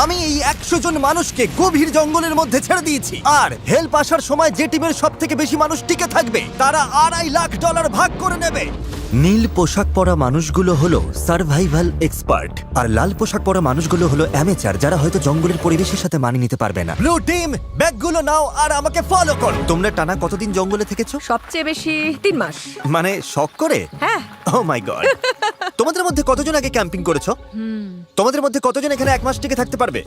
আমি এই 100 জন মানুষকে গভীর জঙ্গলের মধ্যে ছেড়ে দিয়েছি, আর হেল্প আসার সময় যে টিমের সব থেকে বেশি মানুষ টিকে থাকবে তারা $2.5 লাখ ভাগ করে নেবে। নীল পোশাক পরা মানুষগুলো হলো সার্ভাইভাল এক্সপার্ট, আর লাল পোশাক পরা মানুষগুলো হলো অ্যামেচার, যারা হয়তো জঙ্গলের পরিবেশের সাথে মানিয়ে নিতে পারবে না। ব্লু টিম, ব্যাগগুলো নাও আর আমাকে ফলো করো। তোমরা টানা কতদিন জঙ্গলে থেকেছো? সবচেয়ে বেশি 3 মাস। মানে শখ করে? হ্যাঁ। ও মাই গড। তোমাদের মধ্যে কতজন আগে ক্যাম্পিং করেছো? তোমাদের মধ্যে কতজন এখানে 1 মাস টিকে থাকতে পারবে?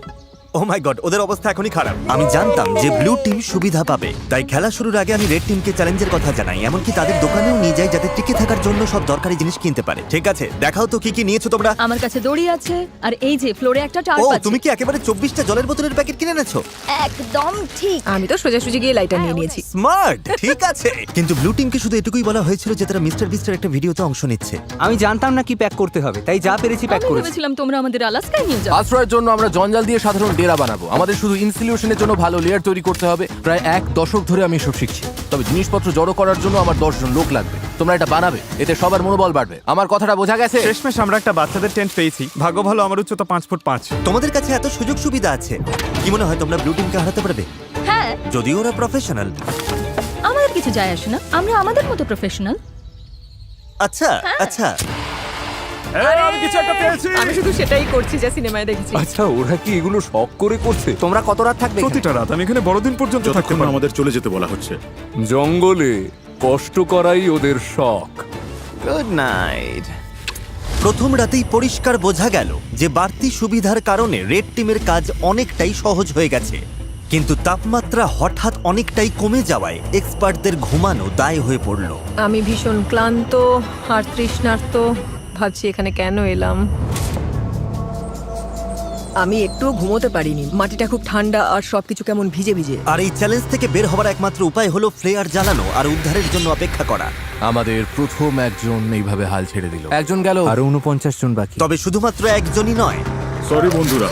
ও মাই গড, ওদের অবস্থা এখনই খারাপ। আমি জানতাম যে ব্লু টিম সুবিধা পাবে, তাই খেলা শুরুর আগে আমি রেড টিমকে চ্যালেঞ্জের কথা জানাই, এমনকি তাদের দোকানেও নিয়ে যাই যাতে টিকে থাকার জন্য সব দরকারি জিনিস কিনতে পারে। ঠিক আছে, দেখাও তো কি কি নিয়েছো তোমরা। আমার কাছে দড়ি আছে, আর এই যে ফ্লোরে একটা টার্প ও, আছে। তুমি কি একেবারে 24টা জলের বোতলের প্যাকেট কিনে এনেছো? একদম ঠিক। আমি তো সোজাসুজি গিয়ে লাইটার নিয়ে নিয়েছি। স্মার্ট, ঠিক আছে। কিন্তু ব্লু টিমকে শুধু এটুকুই বলা হয়েছিল যে তারা মিস্টার বিস্টের একটা ভিডিওতে অংশ নিচ্ছে। আমি জানতাম না কি প্যাক করতে হবে, তাই যা পেরেছি প্যাক আমি করেছি। ভেবেছিলাম তোমরা আমাদের আলাস্কায় নিয়ে যাও। আশ্রয়ের জন্য আমরা জঞ্জাল দিয়ে সাধারণ ডেরা বানাবো। আমাদের শুধু ইনসিলিউশনের জন্য ভালো লেয়ার তৈরি করতে হবে। প্রায় 1 দশক ধরে আমি এসব শিখছি, তবে জিনিসপত্র জড়ো করার জন্য আমার 10 জন লোক লাগবে। তোমরা এটা বানাবে, এতে সবার মনোবল বাড়বে। আমার কথাটা বোঝা গেছে? শেষমেশ আমরা একটা বাচ্চাদের টেন্ট পেয়েছি। ভাগ্য ভালো, আমার উচ্চতা 5 ফুট 5। তোমাদের কাছে এত সুযোগ সুবিধা আছে, কি মনে হয় তোমরা ব্লু টিমকে হারাতে পারবে? হ্যাঁ, যদিও ওরা প্রফেশনাল। আমাদের কিছু যায় আসে না, আমরা আমাদের মতো প্রফেশনাল। আচ্ছা আচ্ছা, আমি কিছু একটা পেয়েছি। আমি শুধু সেটাই করছি যা সিনেমায় দেখেছি। আচ্ছা, ওরা কি এগুলো শখ করে করছে? তোমরা কত রাত থাকবে এখানে? প্রতিটা রাত আমি এখানে বড়দিন পর্যন্ত থাকতে যতক্ষণ না পারবো। আমাদের চলে যেতে বলা হচ্ছে। জঙ্গলে কষ্ট করাই ওদের শখ। Good night. প্রথম রাতেই পরিষ্কার বোঝা গেল যে বাড়তি সুবিধার কারণে রেড টিমের কাজ অনেকটাই সহজ হয়ে গেছে, কিন্তু তাপমাত্রা হঠাৎ অনেকটাই কমে যাওয়ায় এক্সপার্টদের ঘুমানো দায় হয়ে পড়ল। আমি ভীষণ ক্লান্ত আর তৃষ্ণার্ত, ভাবছি এখানে কেন এলাম। আমি একটুও ঘুমোতে পারিনি, মাটিটা খুব ঠান্ডা আর সবকিছু কেমন ভিজে ভিজে। আর এই চ্যালেঞ্জ থেকে বের হওয়ার একমাত্র উপায় হলো ফ্লেয়ার জ্বালানো আর উদ্ধারের জন্য অপেক্ষা করা। আমাদের প্রথম একজন এইভাবে হাল ছেড়ে দিল। একজন গেল। আরো 49 জন বাকি। তবে শুধুমাত্র একজনই নয়, সরি বন্ধুরা,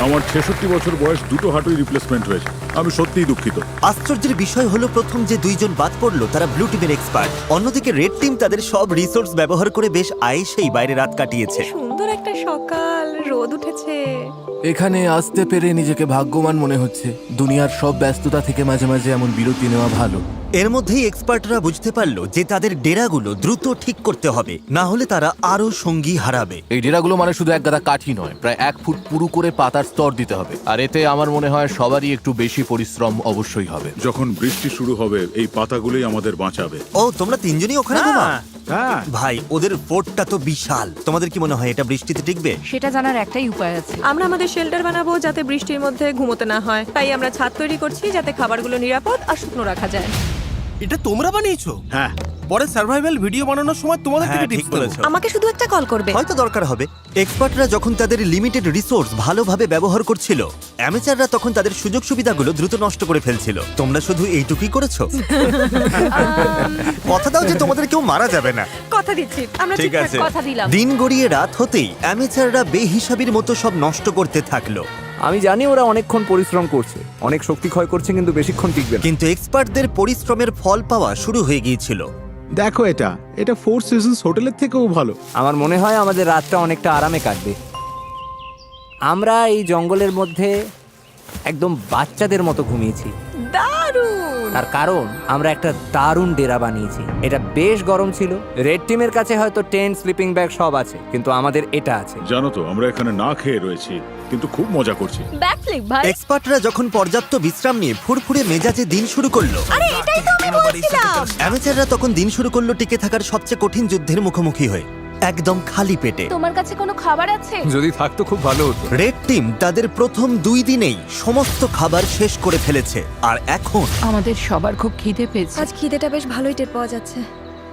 আমার 66 বছর বয়স, 2টো হাঁটুই রিপ্লেসমেন্ট হয়েছে। আমি সত্যিই দুঃখিত। আশ্চর্যের বিষয় হলো প্রথম যে 2 জন বাদ পড়লো তারা ব্লু টিমের এক্সপার্ট। অন্যদিকে রেড টিম তাদের সব রিসোর্স ব্যবহার করে বেশ আয়েসেই বাইরে রাত কাটিয়েছে। সুন্দর একটা সকাল, রোদ উঠেছে। এখানে আসতে পেরে নিজেকে ভাগ্যবান মনে হচ্ছে। দুনিয়ার সব ব্যস্ততা থেকে মাঝে মাঝে এমন বিরতি নেওয়া ভালো। এর মধ্যেই এক্সপার্টরা বুঝতে পারলো যে তাদের ডেরাগুলো দ্রুত ঠিক করতে হবে, না হলে তারা আরো সঙ্গী হারাবে। এই ডেরাগুলো মানে শুধু এক গাদা কাঠি নয়, প্রায় 1 ফুট পুরু করে পাতার স্তর দিতে হবে। আর এতে আমার মনে হয় সবারই একটু বেশি পরিশ্রম অবশ্যই হবে। যখন বৃষ্টি শুরু হবে এই পাতাগুলোই আমাদের বাঁচাবে। ও, তোমরা 3 জনই ওখানে ঘুমাও? হ্যাঁ, ভাই, ওদের ফোর্টটা তো বিশাল। তোমাদের কি মনে হয় এটা বৃষ্টিতে টিকবে? সেটা জানার একটাই উপায় আছে। আমরা আমাদের শেল্টার বানাবো যাতে বৃষ্টির মধ্যে ঘুমোতে না হয়, তাই আমরা ছাদ তৈরি করছি যাতে খাবারগুলো নিরাপদ আর শুকনো রাখা যায়। এটা তোমরা বানিয়েছো? হ্যাঁ। পরে সার্ভাইভাল ভিডিও বানানোর সময় তোমাদের থেকে হ্যাঁ, ঠিক টিপস দেবো। বলেছো। আমাকে শুধু একটা কল করবে। হয়তো দরকার হবে। এক্সপার্টরা যখন তাদের লিমিটেড রিসোর্স ভালোভাবে ব্যবহার করছিল, অ্যামেচাররা তখন তাদের সুযোগ সুবিধাগুলো দ্রুত নষ্ট করে ফেলছিল। তোমরা শুধু এইটুকুই করেছো। কথা দাও যে তোমাদের কেউ মারা যাবে না। কথা দিচ্ছি, আমরা ঠিক ঠিকঠাক আছে। কথা দিলাম। দিন গড়িয়ে রাত হতেই অ্যামেচাররা বেহিসাবির মতো সব নষ্ট করতে থাকলো। আমি জানি ওরা অনেকক্ষণ পরিশ্রম করছে, অনেক শক্তি ক্ষয় করছে, কিন্তু বেশিক্ষণ টিকবে না। কিন্তু এক্সপার্টদের পরিশ্রমের ফল পাওয়া শুরু হয়ে গিয়েছিল। দেখো, এটা 4 সিজনস হোটেলের থেকেও ভালো। আমার মনে হয় আমাদের রাতটা অনেকটা আরামে কাটবে। আমরা এই জঙ্গলের মধ্যে একদম বাচ্চাদের মতো ঘুমিয়েছি। দারুণ। তার কারণ আমরা একটা দারুণ ডেরা বানিয়েছি। এটা বেশ গরম ছিল। রেড টিমের কাছে হয়তো টেন্ট, স্লিপিং ব্যাগ সব আছে, কিন্তু আমাদের এটা আছে। জানো তো, আমরা এখানে না খেয়ে রয়েছি, কিন্তু খুব মজা করছি। ব্যাকফ্লিপ ভাই। এক্সপার্টরা যখন পর্যাপ্ত বিশ্রাম নিয়ে ফুরফুরে মেজাজে দিন শুরু করলো, আরে এটাই তো আমি বলছিলাম। অ্যামেচাররা তখন দিন শুরু করলো টিকে থাকার সবচেয়ে কঠিন যুদ্ধের মুখোমুখি হয়ে, একদম খালি পেটে। তোমার কাছে কোনো খাবার আছে? যদি থাকতো খুব ভালো হতো। রেড টিম তাদের প্রথম 2 দিনেই সমস্ত খাবার শেষ করে ফেলেছে, আর এখন আমাদের সবার খুব খিদে পেয়েছে। আজ খিদেটা বেশ ভালোই টের পাওয়া যাচ্ছে,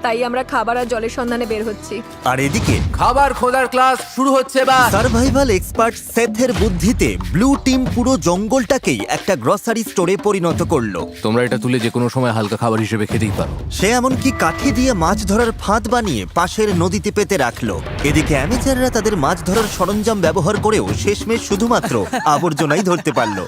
তাই আমরা খাবার আর জলের সন্ধানে বের হচ্ছি। আর এদিকে খাবার খোঁজার ক্লাস শুরু হচ্ছে এবার। সার্ভাইভাল এক্সপার্ট সেথের বুদ্ধিতে ব্লু টিম পুরো জঙ্গলটাকেই একটা গ্রসারি স্টোরে পরিণত করলো। তোমরা এটা তুলে যে কোনো সময় হালকা খাবার হিসেবে খেতেই পারো। সে এমনকি কাঠি দিয়ে মাছ ধরার ফাঁদ বানিয়ে পাশের নদীতে পেতে রাখলো। এদিকে অ্যামেচাররা তাদের মাছ ধরার সরঞ্জাম ব্যবহার করেও শেষমেশ শুধুমাত্র আবর্জনাই ধরতে পারলো।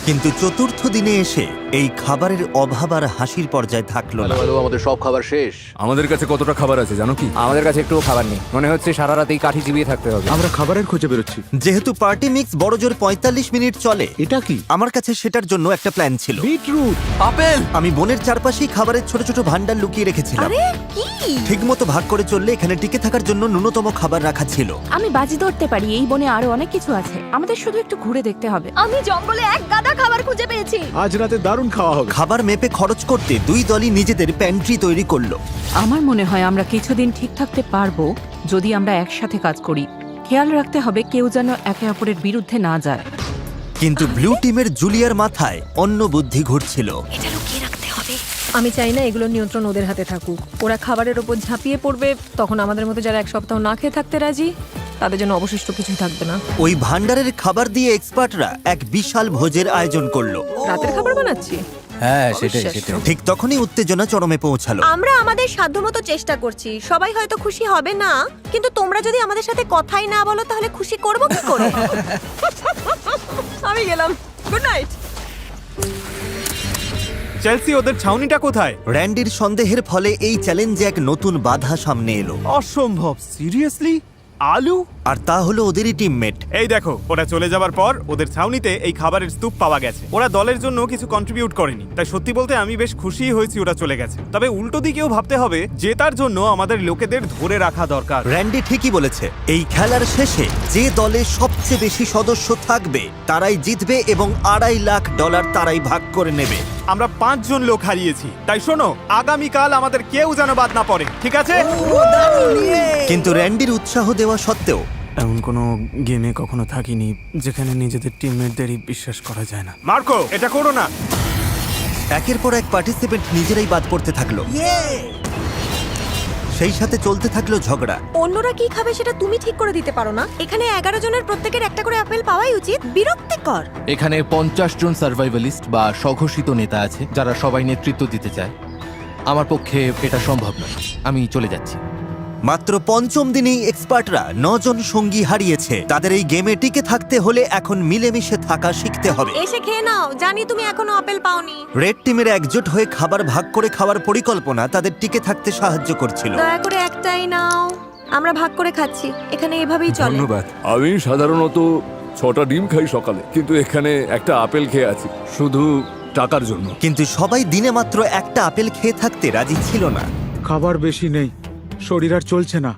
কিন্তু চতুর্থ দিনে এসে এই খাবারের অভাব আর হাসির পর্যায়ে থাকলো না। ভালো, আমাদের সব খাবার শেষ। আমাদের আমাদের কাছে কতটা খাবার আছে জানো কি? আমাদের কাছে একটুও খাবার নেই, মনে হচ্ছে সারা রাতেই কাঠি চিবিয়ে থাকতে হবে। আমরা খাবারের খোঁজে বেরোচ্ছি। যেহেতু পার্টি মিক্স বড়জোর 45 মিনিট চলে, এটা কি? আমার কাছে সেটার জন্য একটা প্ল্যান ছিল। বিটরুট। আপেল! আমি বনের চারপাশেই খাবারের ছোট ছোট ভান্ডার লুকিয়ে রেখেছিলাম। আরে কি? ঠিকমতো ভাগ করে চললে এখানে টিকে থাকার জন্য ন্যূনতম খাবার রাখা ছিল। আমি বাজি ধরতে পারি এই বনে আরো অনেক কিছু আছে, আমাদের শুধু একটু ঘুরে দেখতে হবে। আমি জঙ্গলে এক গাদা খাবার খুঁজে পেয়েছি। আজ রাতে দারুণ খাওয়া হবে। খাবার মেপে খরচ করতে দুই দলই নিজেদের প্যান্ট্রি তৈরি করলো। আমার মনে হয় আমরা কিছুদিন ঠিক থাকতে পারবো যদি আমরা একসাথে কাজ করি। খেয়াল রাখতে হবে কেউ যেন একে অপরের বিরুদ্ধে না যায়। কিন্তু ব্লু টিমের জুলিয়ার মাথায় অন্য বুদ্ধি ঘুরছিল। এটা লুকিয়ে রাখতে হবে। আমি চাই না এগুলোর নিয়ন্ত্রণ ওদের হাতে থাকুক। ওরা খাবারের ওপর ঝাঁপিয়ে পড়বে, তখন আমাদের মতো যারা এক সপ্তাহ না খেয়ে থাকতে রাজি তাদের জন্য অবশিষ্ট কিছুই থাকবে না। ওই ভান্ডারের খাবার দিয়ে এক্সপার্টরা এক বিশাল ভোজের আয়োজন করলো। রাতের খাবার বানাচ্ছি। হ্যাঁ, সেটাই অবিশ্বাস্য। সেটাই। ঠিক তখনই উত্তেজনা চরমে পৌঁছালো। আমরা আমাদের সাধ্যমতো চেষ্টা করছি। সবাই হয়তো খুশি হবে না, কিন্তু তোমরা যদি আমাদের সাথে কথাই না বলো তাহলে খুশি করব কি করে? আমি গেলাম, গুড নাইট। চেলসি, ওদের ছাউনিটা কোথায়? র্যান্ডির সন্দেহের ফলে এই চ্যালেঞ্জে এক নতুন বাধা সামনে এলো। অসম্ভব, সিরিয়াসলি? আলু? আর তা হলো ওদেরই টিমমেট। এই দেখো, ওরা চলে যাবার পর ওদের ছাউনিতে এই খাবারের স্তূপ পাওয়া গেছে। ওরা দলের জন্য কিছু কন্ট্রিবিউট করেনি, তাই সত্যি বলতে আমি বেশ খুশি হয়েছি ওরা চলে গেছে। তবে উল্টো দিকেও ভাবতে হবে, জেতার জন্য আমাদের লোকেদের ধরে রাখা দরকার। র্যান্ডি ঠিকই বলেছে, এই খেলার শেষে যে দলে সবচেয়ে বেশি সদস্য থাকবে তারাই জিতবে এবং $2.5 লাখ তারাই ভাগ করে নেবে। আমরা 5 জন লোক হারিয়েছি, তাই শোনো, আগামীকাল আমাদের কেউ যেন বাদ না পড়ে, ঠিক আছে? কিন্তু র্যান্ডির উৎসাহ দেওয়া সত্ত্বেও এমন কোনো গেমে কখনো থাকিনি যেখানে নিজেদের টিমমেটদেরই বিশ্বাস করা যায় না। মার্কো, এটা করো না। একের পর এক পার্টিসিপেন্ট নিজেরাই বাদ পড়তে থাকলো। সেই সাথে চলতে থাকলো ঝগড়া। অন্যরা কি খাবে সেটা তুমি ঠিক করে দিতে পারো না? এখানে 11 জনের প্রত্যেকের একটা করে আপেল পাওয়াই উচিত। বিরক্তিকর। এখানে 50 জন সার্ভাইভালিস্ট বা স্বঘোষিত নেতা আছে যারা সবাই নেতৃত্ব দিতে চায়। আমার পক্ষে এটা সম্ভব নয়, আমি চলে যাচ্ছি। মাত্র 5ম দিনেই এক্সপার্টরা 9 জন সঙ্গী হারিয়েছে। তাদের এই গেমে টিকে থাকতে হলে এখন মিলেমিশে থাকা শিখতে হবে। এসে খেয়ে নাও, জানি তুমি এখনো আপেল পাওনি। রেড টিমের একজোট হয়ে খাবার ভাগ করে খাওয়ার পরিকল্পনা তাদের টিকে থাকতে সাহায্য করছিল। দয়া করে একটাই নাও, আমরা ভাগ করে খাচ্ছি। এখানে এভাবেই চলে। ধন্যবাদ। আমি সাধারণত 6টা ডিম খাই সকালে, কিন্তু এখানে একটা আপেল খেয়ে আছি শুধু টাকার জন্য। কিন্তু সবাই দিনে মাত্র একটা আপেল খেয়ে থাকতে রাজি ছিল না। খাবার বেশি নেই, শরীর আর চলছে না।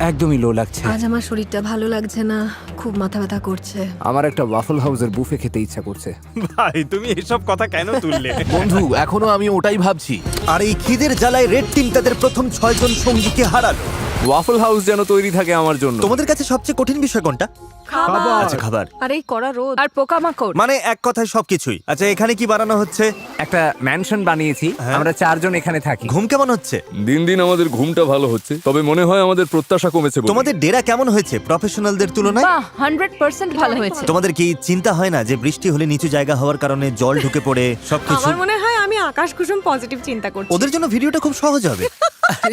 একদমই লো লাগছে। আজ আমার শরীরটা ভালো লাগছে না, খুব মাথা ব্যথা করছে। আমার একটা ওয়াফল হাউসের বুফে খেতে ইচ্ছা করছে। ভাই, তুমি এসব কথা কেন তুললে? বন্ধু, এখনো আমি ওটাই ভাবছি। আর এই খিদের জ্বালায় রেড টিম তাদের প্রথম 6 জন সঙ্গীকে হারালো। ওয়াফল হাউস যেন তৈরি থাকে আমার জন্য। তোমাদের কাছে সবচেয়ে কঠিন বিষয় কোনটা? খাবার। আচ্ছা, খাবার। আর এই কড়া রোদ আর পোকামাকড়। মানে এক কথায় সবকিছুই। আচ্ছা, এখানে কি বানানো হচ্ছে? একটা ম্যানশন বানিয়েছি, আমরা 4 জন এখানে থাকি। ঘুম কেমন হচ্ছে? দিন দিন আমাদের ঘুমটা ভালো হচ্ছে, তবে মনে হয় আমাদের প্রত্যাশা কমেছে বলে। তোমাদের ডেরা কেমন হয়েছে প্রফেশনালদের তুলনায়? বাহ, 100% ভালো হয়েছে। তোমাদের কি চিন্তা হয় না যে বৃষ্টি হলে নিচু জায়গা হওয়ার কারণে জল ঢুকে পড়ে সবকিছু? আমার মনে হয় আমি আকাশ কুসুম পজিটিভ চিন্তা করছি। ওদের জন্য ভিডিওটা খুব সহজ হবে।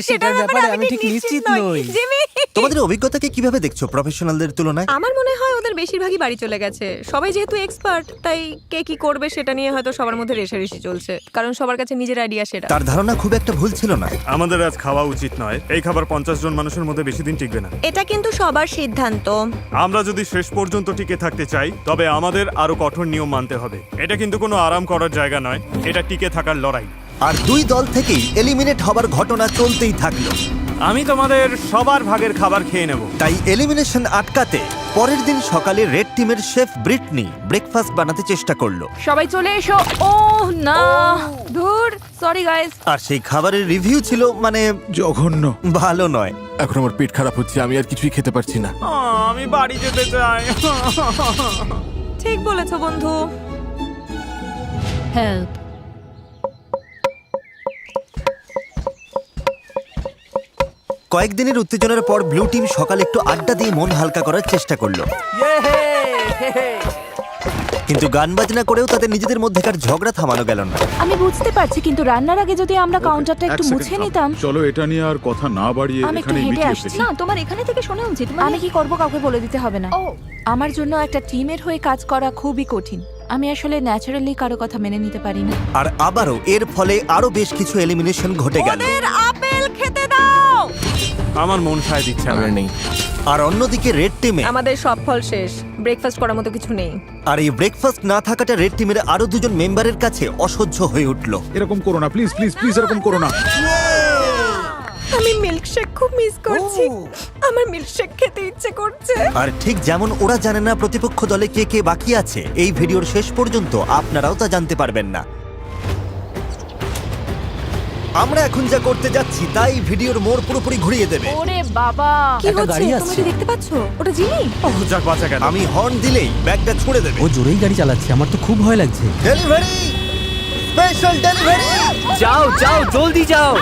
সেটার ব্যাপারে আমি ঠিক নিশ্চিত নই। জিমি, তোমাদের অভিজ্ঞতাকে কিভাবে দেখছো প্রফেশনালদের তুলনায়? আমার মনে হয় ওদের বেশিরভাগই বাড়ি চলে গেছে। সবাই যেহেতু এক্সপার্ট, তাই কে কি করবে সেটা নিয়ে হয়তো সবার মধ্যে রেষারেষি চলছে, কারণ সবার কাছে নিজের আইডিয়া সেটা। তার ধারণা খুব একটা ভুল ছিল না। আমাদের আজ খাওয়া উচিত নয়। এই খাবার 50 জন মানুষের মধ্যে বেশি দিন টিকবে না। এটা কিন্তু সবার সিদ্ধান্ত। আমরা যদি শেষ পর্যন্ত টিকে থাকতে চাই, তবে আমাদের আরো কঠোর নিয়ম মানতে হবে। এটা কিন্তু কোনো আরাম করার জায়গা নয়, এটা টিকে থাকার লড়াই। আর দুই দল থেকেই এলিমিনেট হবার ঘটনা চলতেই থাকলো। আমি তোমাদের সবার ভাগের খাবার খেয়ে নেব। তাই এলিমিনেশন আটকাতে পরের দিন সকালে রেড টিমের শেফ ব্রিটনি ব্রেকফাস্ট বানাতে চেষ্টা করলো। সবাই চলে এসো। ও না, ধুর, সরি গাইস। আর সেই খাবারের রিভিউ ছিল মানে জঘন্য। ভালো নয়। এখন আমার পেট খারাপ হচ্ছে, আমি আর কিছুই খেতে পারছি না। আমি বাড়ি যেতে চাই। ঠিক বলেছো বন্ধু। হেল্প। কয়েকদিনের উত্তেজনার পর ব্লু টিম সকালে একটু আড্ডা দিয়ে মন হালকা করার চেষ্টা করলো। কিন্তু গান বাজনা করেও তাদের নিজেদের মধ্যেকার ঝগড়া থামানো গেল না। আমি বুঝতে পারছি, কিন্তু রান্নার আগে যদি আমরা কাউন্টারটা একটু এক মুছে সেকেন্ড নিতাম। চলো এটা নিয়ে আর কথা না বাড়িয়ে আমি একটু এখানে হেঁটে মিটিয়ে আসছি। ফেলি। না, তোমার এখানে থেকে শোনা উচিত। আমি কি করব কাউকে বলে দিতে হবে না। আমার জন্য একটা টিমের হয়ে কাজ করা খুবই কঠিন। আমি আসলে ন্যাচারালি কারো কথা মেনে নিতে পারি না। আর আবারও এর ফলে আরো বেশ কিছু এলিমিনেশন ঘটে গেল। ওদের আপেল মিল খেতে দাও। আমার মন সায় দিচ্ছে না। আমার নেই। আর অন্যদিকে রেড টিমে আমাদের সব ফল শেষ, ব্রেকফাস্ট করার মতো কিছু নেই। আর এই ব্রেকফাস্ট না থাকাটা রেড টিমের আরো দুজন মেম্বারের কাছে অসহ্য হয়ে উঠলো। এরকম করো না প্লিজ প্লিজ প্লিজ, এরকম করো না। আমি মিল্কশেক খুব মিস করছি। আমার মিল্কশেক খেতে ইচ্ছে করছে। আর ঠিক যেমন ওরা জানে না প্রতিপক্ষ দলে কে কে বাকি আছে, এই ভিডিওর শেষ পর্যন্ত আপনারাও তা জানতে পারবেন না। আমরা এখন যা করতে যাচ্ছি তাই ভিডিওর মোড় পুরোপুরি ঘুরিয়ে দেবে। ওরে বাবা, কি হচ্ছে? তুমি কি দেখতে পাচ্ছো? ওটা জিমি। ওহ, যাক বাঁচা গেল। আমি হর্ন দিলেই ব্যাগটা ছুঁড়ে দেবে। জোরেই গাড়ি চালাচ্ছে, আমার তো খুব ভয় লাগছে। Delivery, special delivery. যাও যাও জলদি যাও।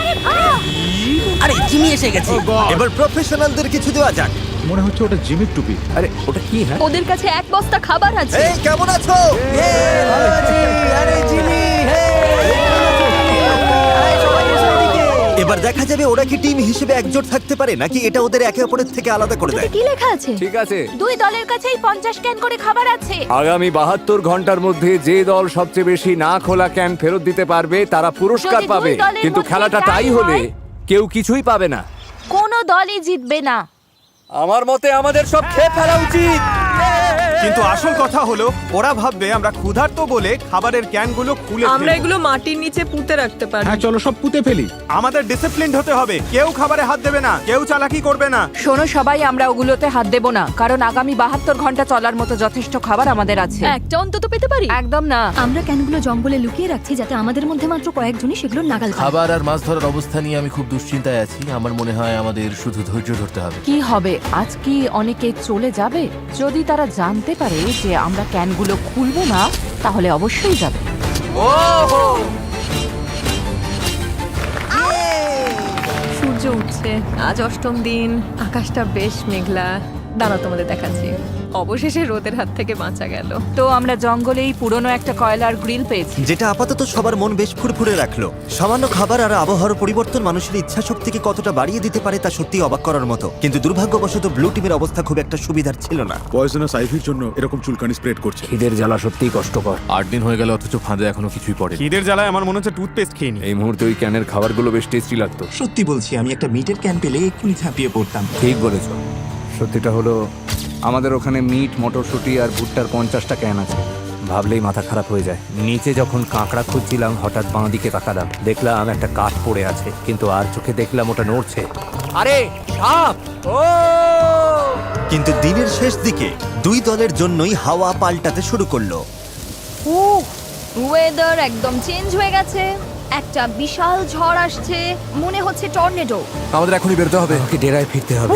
আরে জিমি এসে গেছে। এবার প্রফেশনালদের কিছু দেওয়া যাক। মনে হচ্ছে ওটা জিমির টুপি। আরে ওটা কি? হ্যাঁ ওদের কাছে এক বস্তা খাবার আছে। এই কেমন আছো? এবার দেখা যাবে ওরা কি টিম হিসেবে একজোট থাকতে পারে নাকি এটা ওদের একে অপরের থেকে আলাদা করে দেয়। কি লেখা আছে? ঠিক আছে, দুই দলের কাছেই 50 ক্যান করে খাবার আছে। আগামী 72 ঘন্টার মধ্যে যে দল সবচেয়ে বেশি না খোলা ক্যান ফেরত দিতে পারবে তারা পুরস্কার যদি দুই পাবে, দলের কিন্তু মধ্যে খেলাটা tie টাই হলে হয়- কেউ কিছুই পাবে না। কোনো দলই জিতবে না। আমার মতে আমাদের সব খেয়ে ফেলা উচিত। কিন্তু আসল কথা হলো ওরা ভাববে আমরা ক্ষুধার্ত বলে খাবারের ক্যানগুলো খুলে আমরা ফেলবো। এগুলো মাটির নিচে পুঁতে রাখতে পারি। হ্যাঁ চলো সব পুঁতে ফেলি। আমাদের ডিসিপ্লিনড হতে হবে। কেউ খাবারে হাত দেবে না, কেউ চালাকি করবে না। শোনো সবাই, আমরা ওগুলোতে হাত দেব না, কারণ আগামী 72 ঘন্টা চলার মতো যথেষ্ট খাবার আমাদের আছে। একটা অন্তত পেতে পারি। একদম না। আমরা ক্যানগুলো জঙ্গলে লুকিয়ে রাখছি যাতে আমাদের মধ্যে মাত্র কয়েকজনই সেগুলো নাগাল পায়। খাবার আর মাছ ধরার অবস্থা নিয়ে আমি খুব দুশ্চিন্তায় আছি। আমার মনে হয় আমাদের শুধু ধৈর্য ধরতে হবে। কি হবে, আজ কি অনেকে চলে যাবে? যদি তারা জানতে পারে যে আমরা ক্যানগুলো খুলবো না, তাহলে অবশ্যই যাবে। সূর্য উঠছে, আজ অষ্টম দিন, আকাশটা বেশ মেঘলা। দাঁড়াও তোমাদের দেখাচ্ছি। অবশেষে রোদের হাত থেকে বাঁচা গেল। তো আমরা জঙ্গলেই পুরনো একটা কয়লার গ্রিল পেয়েছি। যেটা আপাতত সবার মন বেশ ফুরফুরে রাখলো। সামান্য খাবার আর আবহাওয়ার পরিবর্তন মানুষের ইচ্ছা শক্তিকে কতটা বাড়িয়ে দিতে পারে তা সত্যি অবাক করার মতো। কিন্তু দুর্ভাগ্যবশত ব্লু টিমের অবস্থা খুব একটা সুবিধার ছিল না। পয়জনাস আইভির জন্য এরকম চুলকানি স্প্রেড করছে। খিদের জ্বালা সত্যিই কষ্টকর। 8 দিন হয়ে গেল অথচ ফাঁদে এখনো কিছুই পড়ে। খিদের জ্বালায় আমার মনে হচ্ছে টুথপেস্ট খেয়ে নি। এই মুহূর্তে ওই ক্যানের খাবারগুলো বেশ টেস্টি লাগতো। সত্যি বলছি, আমি একটা মিটের ক্যান পেলে এক্ষুনি ঝাঁপিয়ে পড়তাম। ঠিক বলেছ। সত্যিটা হলো আমাদের ওখানে মিট, মটরশুঁটি আর ভুট্টার 50টা ক্যান আছে। ভাবলেই মাথা খারাপ হয়ে যায়। নিচে যখন কাঁকড়া খুঁজছিলাম হঠাৎ বাঁ দিকে তাকালাম, দেখলাম একটা কাঠ পড়ে আছে, কিন্তু আর চোখে দেখলাম ওটা নড়ছে। আরে সাপ! ও! কিন্তু দিনের শেষ দিকে দুই দলের জন্যই হাওয়া পাল্টাতে শুরু করলো। ওয়েদার একদম চেঞ্জ হয়ে গেছে। একটা বিশাল ঝড় আসছে, মনে হচ্ছে টর্নেডো। আমাদের এখনই বেরোতে হবে। আমাকে ডেরায় ফিরতে হবে।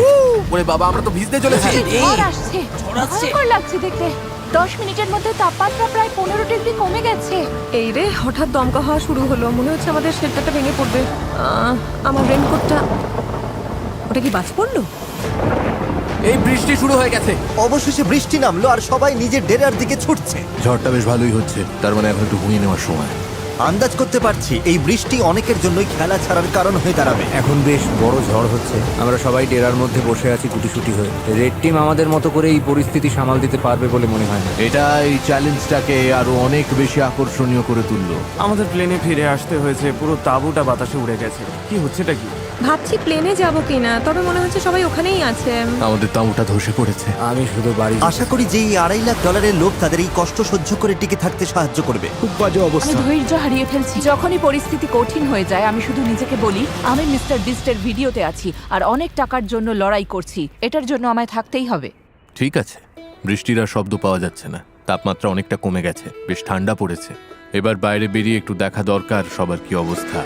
ওরে বাবা, আমরা তো ভিজতে চলেছি। ঝড় আসছে, ভয়ঙ্কর লাগছে দেখতে। 10 মিনিটের মধ্যে তাপমাত্রা প্রায় 15 ডিগ্রি কমে গেছে। এই রে, হঠাৎ দমকা হওয়া শুরু হলো। মনে হচ্ছে আমাদের শেল্টারটা ভেঙে পড়বে। আমার রেনকোটটা, ওটা কি বাজ পড়লো? এই বৃষ্টি শুরু হয়ে গেছে। অবশেষে বৃষ্টি নামলো আর সবাই নিজের ডেরার দিকে ছুটছে। ঝড়টা বেশ ভালোই হচ্ছে, তার মানে এখন একটু ঘুমিয়ে নেওয়ার সময়। আন্দাজ করতে পারছি এই বৃষ্টি অনেকের জন্যই খেলা ছাড়ার কারণ হয়ে দাঁড়াবে। এখন বেশ বড় ঝড় হচ্ছে। আমরা সবাই ডেরার মধ্যে বসে আছি গুটিসুটি হয়ে। রেড টিম আমাদের মতো করে এই পরিস্থিতি সামাল দিতে পারবে বলে মনে হয় না। এটা এই চ্যালেঞ্জটাকে আরো অনেক বেশি আকর্ষণীয় করে তুললো। আমাদের প্লেনে ফিরে আসতে হয়েছে, পুরো তাঁবুটা বাতাসে উড়ে গেছে। কি হচ্ছেটা কি? ভাবছি প্লেনে যাব কিনা, তবে মনে হচ্ছে সবাই ওখানেই আছে। আমাদের তাঁবুটা ধসে পড়েছে। আমি শুধু বাড়ি আশা করি যে এই $2.5 লাখ লোক তাদের এই কষ্ট সহ্য করে টিকে থাকতে সাহায্য করবে। খুব বাজে আমি অবস্থা। ধৈর্য হারিয়ে ফেলছি। যখনই পরিস্থিতি কঠিন হয়ে যায়, আমি শুধু নিজেকে বলি আমি মিস্টার বিস্টের ভিডিওতে আছি আর অনেক টাকার জন্য লড়াই করছি। এটার জন্য আমায় থাকতেই হবে। ঠিক আছে, বৃষ্টির আর শব্দ পাওয়া যাচ্ছে না, তাপমাত্রা অনেকটা কমে গেছে, বেশ ঠান্ডা পড়েছে। এবার বাইরে বেরিয়ে একটু দেখা দরকার সবার কি অবস্থা।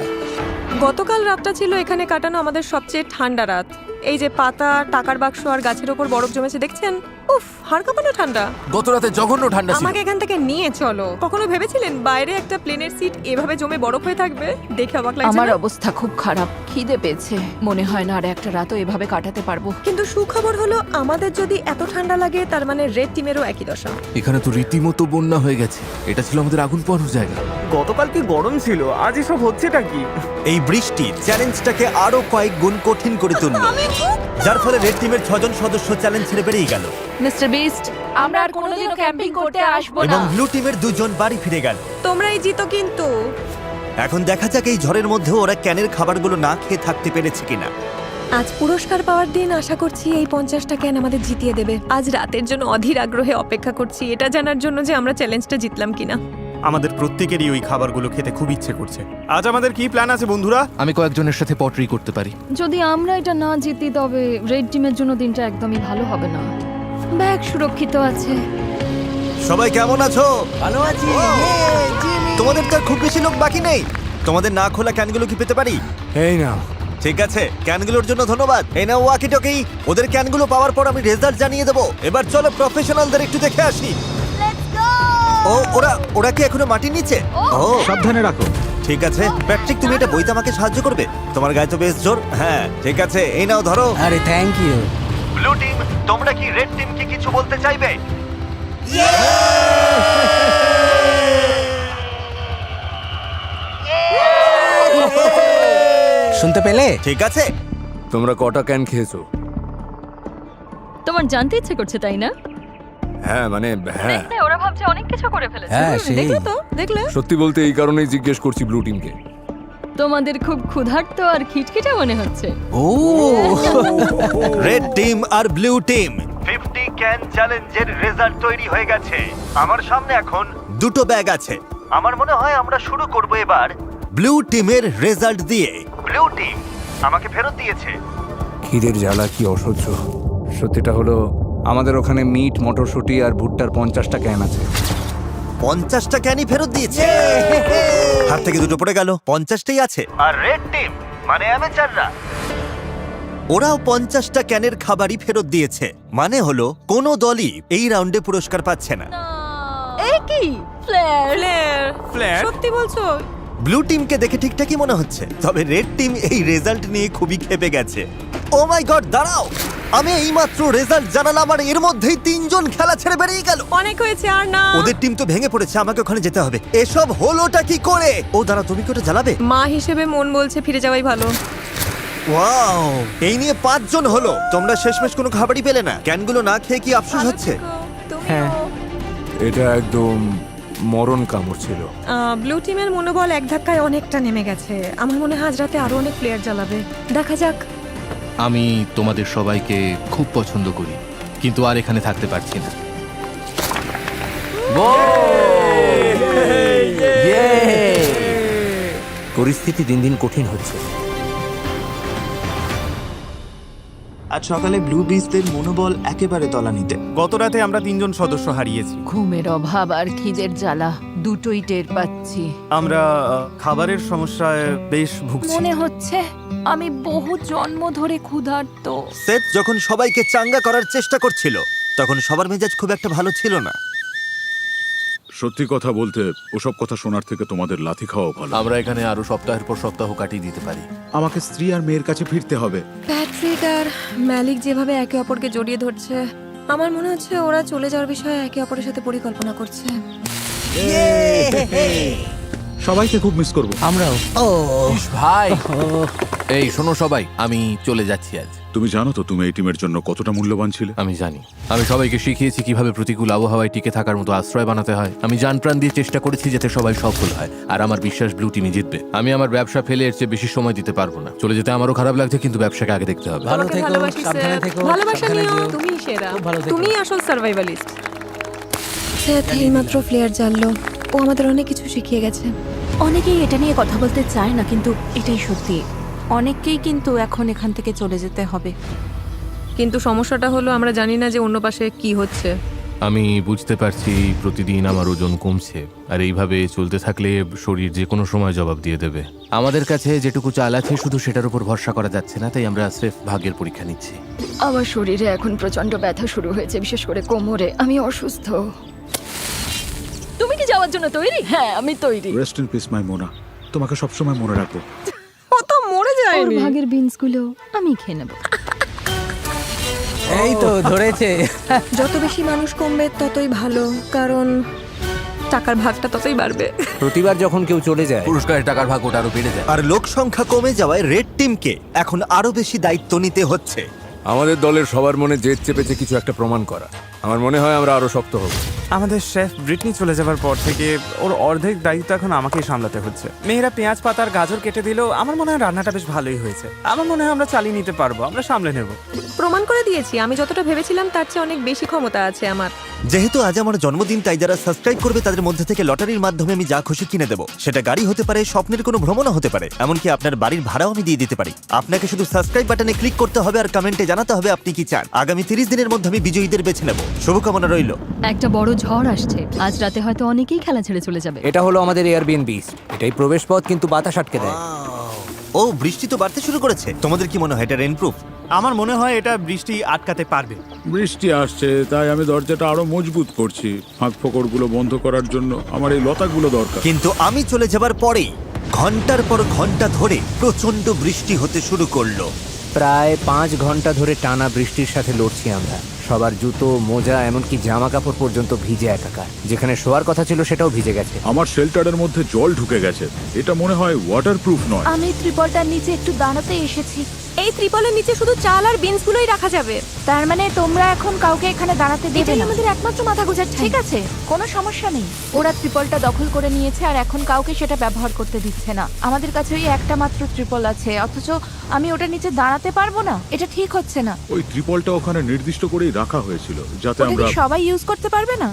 গতকাল রাতটা ছিল এখানে কাটানো আমাদের সবচেয়ে ঠান্ডা রাত। এই যে পাতা, টাকার বাক্স আর গাছের ওপর বরফ জমেছে দেখছেন? উফ, হাড় কাঁপানো ঠান্ডা। গত রাতে জঘন্য ঠান্ডা ছিল। আমাকে এখান থেকে নিয়ে চলো। কখনো ভেবেছিলেন বাইরে একটা প্লেনের সিট এভাবে জমে বরফ হয়ে থাকবে? দেখে অবাক লাগছে আমার না? অবস্থা খুব খারাপ, খিদে পেয়েছে। মনে হয় না আর একটা রাতও এভাবে কাটাতে পারবো। কিন্তু সুখবর হলো আমাদের যদি এত ঠান্ডা লাগে তার মানে রেড টিমেরও একই দশা। এখানে তো রীতিমতো বন্যা হয়ে গেছে। এটা ছিল আমাদের আগুন পোহানোর জায়গা। গতকাল কি গরম ছিল, আজ এসব হচ্ছেটা কি? এই বৃষ্টি চ্যালেঞ্জটাকে আরো কয়েক গুণ কঠিন করে তুললো, যার ফলে রেড টিমের 6 জন সদস্য চ্যালেঞ্জ ছেড়ে বেরিয়ে গেল মিস্টার বিস্ট, আমরা আর কোনোদিনও ক্যাম্পিং করতে আসবো এবং না। ব্লু টিমের 2 জন বাড়ি ফিরে গেল। তোমরাই জিতো কিন্তু। এখন দেখা যাক এই ঝড়ের মধ্যে ওরা ক্যানের খাবারগুলো না খেয়ে থাকতে পেরেছে কিনা। আজ পুরস্কার পাওয়ার দিন, আশা করছি এই 50টা ক্যান আমাদের জিতিয়ে দেবে। আজ রাতের জন্য অধীর আগ্রহে অপেক্ষা করছি, এটা জানার জন্য যে আমরা চ্যালেঞ্জটা জিতলাম কিনা। আমাদের প্রত্যেকেরই ওই খাবারগুলো খেতে খুব ইচ্ছে করছে। আজ আমাদের কি প্ল্যান আছে বন্ধুরা? আমি কয়েকজনের সাথে পটরি করতে পারি। যদি আমরা এটা না জিতি তবে রেড টিমের জন্য দিনটা একদমই ভালো হবে না। ব্যাগ সুরক্ষিত আছে। সবাই কেমন আছো? ভালো আছি। তোমাদের তো আর খুব বেশি লোক বাকি নেই। তোমাদের না খোলা ক্যানগুলো কি পেতে পারি? এই না, ঠিক আছে, ক্যানগুলোর জন্য ধন্যবাদ। এই নাও ওয়াকি টকি। ওদের ক্যানগুলো পাওয়ার পর আমি রেজাল্ট জানিয়ে দেবো। এবার চলো প্রফেশনালদের একটু দেখে আসি। ও ওরা কি এখনো মাটির নিচে? ও সাবধানে রাখো। ঠিক আছে প্যাট্রিক, তুমি এটা বইতে আমাকে সাহায্য করবে? তোমার গায়ে তো বেশ জোর। হ্যাঁ ঠিক আছে, এই নাও ধরো। আরে থ্যাংক ইউ। ব্লু টিম, তোমরা কি রেড টিমকে কিছু বলতে চাইবে? শুনতে পেলে? ঠিক আছে। তোমরা কটা ক্যান খেয়েছো? তোমার জানতে ইচ্ছে করছে তাই না? হ্যাঁ মানে হ্যাঁ, ওরা ভাবছে অনেক কিছু করে ফেলেছে। হ্যাঁ সেই। দেখলে তো, দেখলে? সত্যি বলতে এই কারণেই জিজ্ঞেস করছি ব্লু টিমকে। তোমাদের খুব ক্ষুধার্ত আর খিটখিটে মনে হচ্ছে। ও রেড টিম আর ব্লু টিম 50 ক্যান চ্যালেঞ্জের রেজাল্ট তৈরি হয়ে গেছে। আমার সামনে এখন দুটো ব্যাগ আছে। আমার মনে হয় আমরা শুরু করব এবার ব্লু টিমের রেজাল্ট দিয়ে। ব্লু টিম আমাকে ফেরত দিয়েছে। খিদের জ্বালা কি অসহ্য। সত্যিটা হলো আমাদের ওখানে মিট, মটরশুঁটি আর ভুট্টার 50টা ক্যান আছে। 50টা ক্যানই ফেরত দিয়েছে। হাত থেকে দুটো পড়ে গেল, 50টাই আছে। আর রেড টিম মানে অ্যামেচাররা, ওরাও 50টা ক্যানের খাবারই ফেরত দিয়েছে। মানে হলো কোনো দলই এই রাউন্ডে পুরস্কার পাচ্ছে না। এই কি ফ্লেয়ার? ফ্ল্যাট? সত্যি বলছো? ব্লু টিমকে দেখে ঠিকঠাকই মনে হচ্ছে, তবে রেড টিম এই রেজাল্ট নিয়ে খুবই ক্ষেপে গেছে। ও মাই গড, দাঁড়াও, আমি এইমাত্র রেজাল্ট জানালাম আর এর মধ্যেই 3 জন খেলা ছেড়ে বেরিয়ে গেল। অনেক হয়েছে, আর না। ওদের টিম তো ভেঙে পড়েছে, আমাকে ওখানে যেতে হবে। এসব হলোটা কি করে? ও দাঁড়া, তুমি কি ওটা জ্বালাবে? মা হিসেবে মন বলছে ফিরে যাওয়াই ভালো। ওয়াও, এই নিয়ে 5 জন হলো। তোমরা শেষমেশ কোনো খাবারই পেলে না। ক্যানগুলো না খেয়ে কি আফসোস হচ্ছে? হ্যাঁ। এটা একদম মরণ কামড় ছিল। ব্লু টিমের মনোবল এক ধাক্কায় অনেকটা নেমে গেছে। আমার মনে হয় আজ রাতে আরো অনেক প্লেয়ার জ্বালাবে। দেখা যাক। আমি তোমাদের সবাইকে খুব পছন্দ করি, কিন্তু আর এখানে থাকতে পারছি না। পরিস্থিতি দিন দিন কঠিন হচ্ছে। আজ সকালে ব্লু বিস্টদের মনোবল একেবারে তলানিতে। গত রাতে আমরা 3 জন সদস্য হারিয়েছি। ঘুমের অভাব আর খিদের জ্বালা দুটোই টের পাচ্ছি। আমরা খাবারের সমস্যায় বেশ ভুগছি। মনে হচ্ছে আমি বহু জন্ম ধরে ক্ষুধার্ত। সেথ যখন সবাইকে চাঙ্গা করার চেষ্টা করছিল, তখন সবার মেজাজ খুব একটা ভালো ছিল না। সত্যি কথা বলতে ওসব কথা শোনার থেকে তোমাদের লাথি খাওয়া ভালো। আমরা এখানে আরো সপ্তাহের পর সপ্তাহ কাটিয়ে দিতে পারি। আমাকে স্ত্রী আর মেয়ের কাছে ফিরতে হবে। প্যাট্রিক আর ম্যালিক যেভাবে একে অপরকে জড়িয়ে ধরছে, আমার মনে হচ্ছে ওরা চলে যাওয়ার বিষয়ে একে অপরের সাথে পরিকল্পনা করছে। সবাইকে খুব মিস করব। আমরাও। ইস ভাই, এই শোনো সবাই, আমি চলে যাচ্ছি আজ। তুমি জানো তো তুমি এই টিমের জন্য কতটা মূল্যবান ছিলে। আমি জানি, আমি সবাইকে শিখিয়েছি কিভাবে প্রতিকূল আবহাওয়ায় টিকে থাকার মতো আশ্রয় বানাতে হয়। আমি জান প্রাণ দিয়ে চেষ্টা করেছি যাতে সবাই সফল হয়, আর আমার বিশ্বাস ব্লু টিমই জিতবে। আমি আমার ব্যবসা ফেলে এর চেয়ে বেশি সময় দিতে পারবো না। চলে যেতে আমারও খারাপ লাগছে, কিন্তু ব্যবসাকে আগে দেখতে হবে। ভালো তোমাকে থেকো, ভালোবাসি, সাবধানে সেথ। থেকো, ভালোবাসা সাবধানে নিও, যেও। তুমিই সেরা। খুব ভালো থেকো। তুমিই আসল সার্ভাইভালিস্ট। সেথ এইমাত্র প্লেয়ার জানলো, ও আমাদের অনেক কিছু শিখিয়ে গেছে। অনেকেই এটা নিয়ে কথা বলতে চায় না, কিন্তু এটাই সত্যি। অনেককেই কিন্তু এখন এখান থেকে চলে যেতে হবে। কিন্তু সমস্যাটা হলো আমরা জানি না যে অন্য পাশে কি হচ্ছে। আমি বুঝতে পারছি প্রতিদিন আমার ওজন কমছে, আর এইভাবে চলতে থাকলে শরীর যে কোনো সময় জবাব দিয়ে দেবে। আমাদের কাছে যেটুকু চাল আছে শুধু সেটার উপর ভরসা করা যাচ্ছে না, তাই আমরা স্রেফ ভাগ্যের পরীক্ষা নিচ্ছি। আমার শরীরে এখন প্রচন্ড ব্যথা শুরু হয়েছে, বিশেষ করে কোমরে। আমি অসুস্থ। তুমি কি যাওয়ার জন্য তৈরি? হ্যাঁ, আমি তৈরি। রেস্ট ইন পিস মাই মোনা, তোমাকে সবসময় মনে রাখবো। ও তো মরে ওর যায়নি। ভাগের বিনসগুলো আমি খেয়ে নেব। এই তো ধরেছে। যত বেশি মানুষ কমবে ততই ভালো, কারণ টাকার ভাগটা ততই বাড়বে। প্রতিবার যখন কেউ চলে যায়, পুরস্কারের টাকার ভাগ ওটা আরো বেড়ে যায়। আর লোক সংখ্যা কমে যাওয়ায় রেড টিমকে এখন আরো বেশি দায়িত্ব নিতে হচ্ছে। আমাদের দলের সবার মনে জেদ চেপেছে কিছু একটা প্রমাণ করা। আমার মনে হয় আমরা আরো শক্ত হব। আমাদের শেফ ব্রিটনি চলে যাবার পর থেকে ওর অর্ধেক দায়িত্ব এখন আমাকেই সামলাতে হচ্ছে। মেয়েরা পেঁয়াজ পাতার গাজর কেটে দিলেও আমার মনে হয় রান্নাটা বেশ ভালোই হয়েছে। আমার মনে হয় আমরা চালিয়ে নিতে পারবো, আমরা সামলে নেব। প্রমাণ করে দিয়েছি আমি যতটা ভেবেছিলাম তার চেয়ে অনেক বেশি ক্ষমতা আছে আমার। যেহেতু আজ আমার জন্মদিন, তাই যারা সাবস্ক্রাইব করবে তাদের মধ্যে থেকে লটারির মাধ্যমে আমি যা খুশি কিনে দেবো। সেটা গাড়ি হতে পারে, স্বপ্নের কোনো ভ্রমণও হতে পারে, এমনকি আপনার বাড়ির ভাড়াও আমি দিয়ে দিতে পারি। আপনাকে শুধু সাবস্ক্রাইব বাটনে ক্লিক করতে হবে আর কমেন্টে জানাতে হবে আপনি কি চান। আগামী 30 দিনের মধ্যে আমি বিজয়ীদের বেছে নেব। শুভকামনা রইল। একটা বড় ঝড় আসছে, আজ রাতে হয়তো অনেকেই খেলা ছেড়ে চলে যাবে। এটা হলো আমাদের এয়ারবিএনবি। এটাই প্রবেশ পথ, কিন্তু বাতাস আটকে দেয়। ও, বৃষ্টি তো বাড়তে শুরু করেছে। তোমাদের কি মনে হয় এটা রেইনপ্রুফ? আমার মনে হয় এটা বৃষ্টি আটকাতে পারবে। বৃষ্টি আসছে, তাই আমি দরজাটা আরো মজবুত করছি। ফাঁক ফোকরগুলো বন্ধ করার জন্য আমার এই লতাগুলো দরকার। কিন্তু আমি চলে যাবার পরেই ঘন্টার পর ঘন্টা ধরে প্রচন্ড বৃষ্টি হতে শুরু করলো। প্রায় 5 ঘন্টা ধরে টানা বৃষ্টির সাথে লড়ছি আমরা। সবার জুতো, মোজা, এমনকি জামা কাপড় পর্যন্ত ভিজে একাকার। যেখানে শোয়ার কথা ছিল সেটাও ভিজে গেছে। আমার শেল্টারের মধ্যে জল ঢুকে গেছে। এটা মনে হয় ওয়াটারপ্রুফ নয়। আমি ত্রিপলটার নিচে একটু দাঁড়াতে এসেছি। এই ত্রিপলের নিচে শুধু চাল আর বিনস গুলোই রাখা যাবে। তার মানে তোমরা এখন কাউকে এখানে দাঁড়াতে দেবে এটাই না? আমাদের একমাত্র মাথা গোজার ঠিক আছে, কোনো সমস্যা নেই। ওরা ত্রিপলটা দখল করে নিয়েছে আর এখন কাউকে সেটা ব্যবহার করতে দিচ্ছে না। আমাদের কাছে ওই একটা মাত্র ত্রিপল আছে, অথচ আমি ওটার নিচে দাঁড়াতে পারবো না। এটা ঠিক হচ্ছে না। ওই ত্রিপলটা ওখানে নির্দিষ্ট করেই রাখা হয়েছিল যাতে ওটা আমরা কি সবাই ইউজ করতে পারবে না?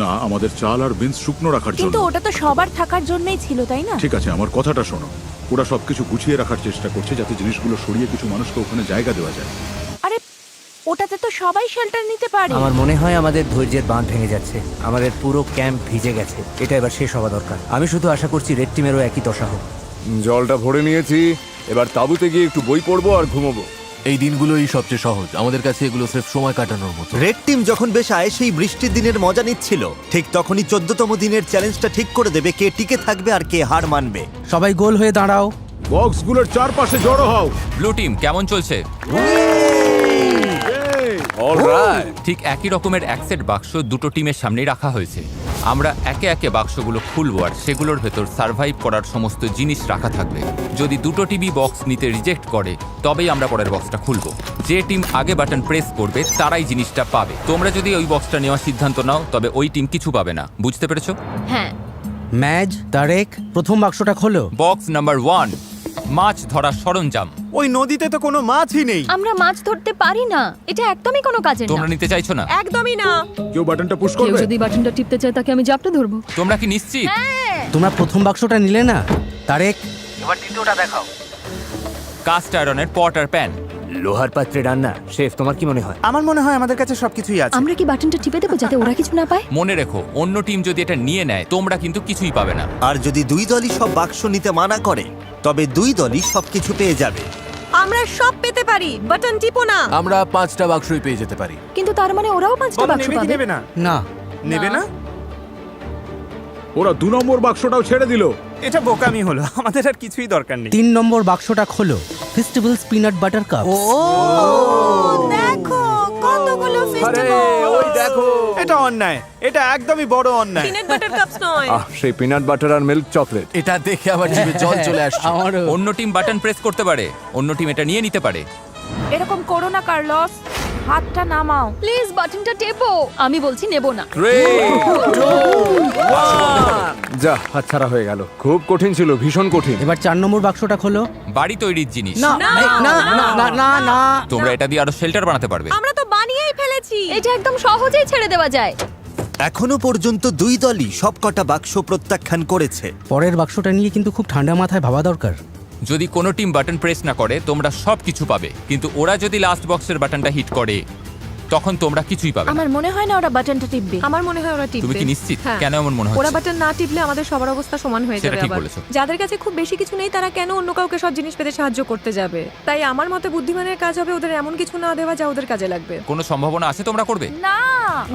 না, আমাদের চাল আর বিনস শুকনো রাখার জন্য। কিন্তু ওটা তো সবার থাকার জন্যই ছিল, তাই না? ঠিক আছে, আমার কথাটা শোনো। ওরা সবকিছু গুছিয়ে রাখার চেষ্টা করছে যাতে জিনিসগুলো সরিয়ে কিছু মানুষকে ওখানে জায়গা দেওয়া যায়। আরে ওটাতে তো সবাই শেল্টার নিতে পারে। আমার মনে হয় আমাদের ধৈর্যের বাঁধ ভেঙে যাচ্ছে। আমাদের পুরো ক্যাম্প ভিজে গেছে। এটা এবার শেষ হওয়া দরকার। আমি শুধু আশা করছি রেড টিমেরও একই দশা হোক। জলটা ভরে নিয়েছি, এবার তাঁবুতে গিয়ে একটু বই পড়বো আর ঘুমোবো। এই দিনগুলোই সবচেয়ে সহজ আমাদের কাছে, এগুলো স্রেফ সময় কাটানোর মতো। রেড টিম যখন বেশ আয়েসেই বৃষ্টির দিনের মজা নিচ্ছিল, ঠিক তখনই 14তম দিনের চ্যালেঞ্জটা ঠিক করে দেবে কে টিকে থাকবে আর কে হার মানবে। সবাই গোল হয়ে দাঁড়াও। বক্সগুলোর চারপাশে জড়ো হও। ব্লু টিম কেমন চলছে? অলরাইট। ঠিক একই রকমের এক সেট বাক্স দুটো টিমের সামনেই রাখা হয়েছে। আমরা একে একে বাক্সগুলো খুলবো আর সেগুলোর ভেতর সার্ভাইভ করার সমস্ত জিনিস রাখা থাকবে। যদি দুটো টিমই বক্স নিতে রিজেক্ট করে তবেই আমরা পরের বক্সটা খুলবো। যে টিম আগে বাটন প্রেস করবে তারাই জিনিসটা পাবে। তোমরা যদি ওই বক্সটা নেওয়ার সিদ্ধান্ত নাও তবে ওই টিম কিছু পাবে না। বুঝতে পেরেছো? হ্যাঁ। ম্যাজ, তারেক, প্রথম বাক্সটা খোলো। বক্স নাম্বার 1, মাছ ধরার সরঞ্জাম। ওই নদীতে তো কোনো মাছই নেই। আমরা মাছ ধরতে পারি না, এটা একদমই কোনো কাজের তোমরা না। নিতে চাইছো না? একদমই না। কেউ বাটনটা পুশ কেউ করবে? যদি বাটনটা টিপতে চায় তাকে আমি জাপটে ধরবো। তোমরা কি নিশ্চিত? তোমরা প্রথম বাক্সটা নিলে না? তারেক, এবার দ্বিতীয়টা দেখাও। কাস্ট আয়রনের পট আর প্যান। লোহার পাত্রে রান্না। শেফ, তোমার কি মনে হয়? আমার মনে হয় আমাদের কাছে সবকিছুই আছে। আমরা কি বাটনটা টিপে দেবো যাতে ওরা কিছু না পায়? মনে রেখো, অন্য টিম যদি এটা নিয়ে নেয় তোমরা কিন্তু কিছুই পাবে না। আর যদি দুই দলই সব বাক্স নিতে মানা করে তবে দুই দলই সবকিছু পেয়ে যাবে। আমরা সব পেতে পারি, বাটন টিপো না। আমরা 5টা বাক্সই পেয়ে যেতে পারি। কিন্তু তার মানে ওরাও 5টা বলো, বাক্স নেবে কি পাবে। নেবে না? না। নেবে না? ওরা 2 নম্বর বাক্সটাও ছেড়ে দিল। এটা বোকামি হলো, আমাদের আর কিছুই দরকার নেই। 3 নম্বর বাক্সটা খোলো। Festivals peanut butter cup. দেখো কতগুলো ফেস্টিভ্যাল। ওই দেখো। এটা অন্যায়, এটা একদমই বড় অন্যায়। পিনাট বাটার কাপস নয়। সেই পিনাট বাটার আর মিল্ক চকলেট। এটা দেখে আমার জিভে জল চলে আসছে। অন্য টিম বাটন প্রেস করতে পারে, অন্য টিম এটা নিয়ে নিতে পারে। এরকম করো না কার্লস, হাতটা নামাও। প্লিজ বাটনটা টেপো। আমি বলছি নেব না। যা, হাতছাড়া হয়ে গেল। খুব কঠিন ছিল, ভীষণ কঠিন। এবার 4 নম্বর বাক্সটা খোলো। বাড়ি তৈরির জিনিস। না না না না না না। তোমরা এটা দিয়ে আরো শেল্টার বানাতে পারবে। আমরা তো বানিয়েই ফেলেছি। এটা একদম সহজেই ছেড়ে দেওয়া যায়। এখনো পর্যন্ত দুই দলই সবকটা বাক্স প্রত্যাখ্যান করেছে। পরের বাক্সটা নিয়ে কিন্তু খুব ঠান্ডা মাথায় ভাবা দরকার। যদি কোনো টিম বাটন প্রেস না করে তোমরা সব কিছু পাবে, কিন্তু ওরা যদি লাস্ট বক্সের বাটনটা হিট করে তখন তোমরা কিছুই পাবে না। আমার মনে হয় না ওরা বাটনটা টিপবে। আমার মনে হয় ওরা টিপবে। তুমি কি নিশ্চিত? হ্যাঁ। কেন এমন মনে ওরা হচ্ছে? বাটন না টিপলে আমাদের সবার অবস্থা সমান হয়ে সেটা যাবে। ঠিক আবার বলেছো। যাদের কাছে খুব বেশি কিছু নেই তারা কেন অন্য কাউকে সব জিনিস পেতে সাহায্য করতে যাবে? তাই আমার মতে বুদ্ধিমানের কাজ হবে ওদের এমন কিছু না দেওয়া যা ওদের কাজে লাগবে। কোনো সম্ভাবনা আছে তোমরা করবে? না।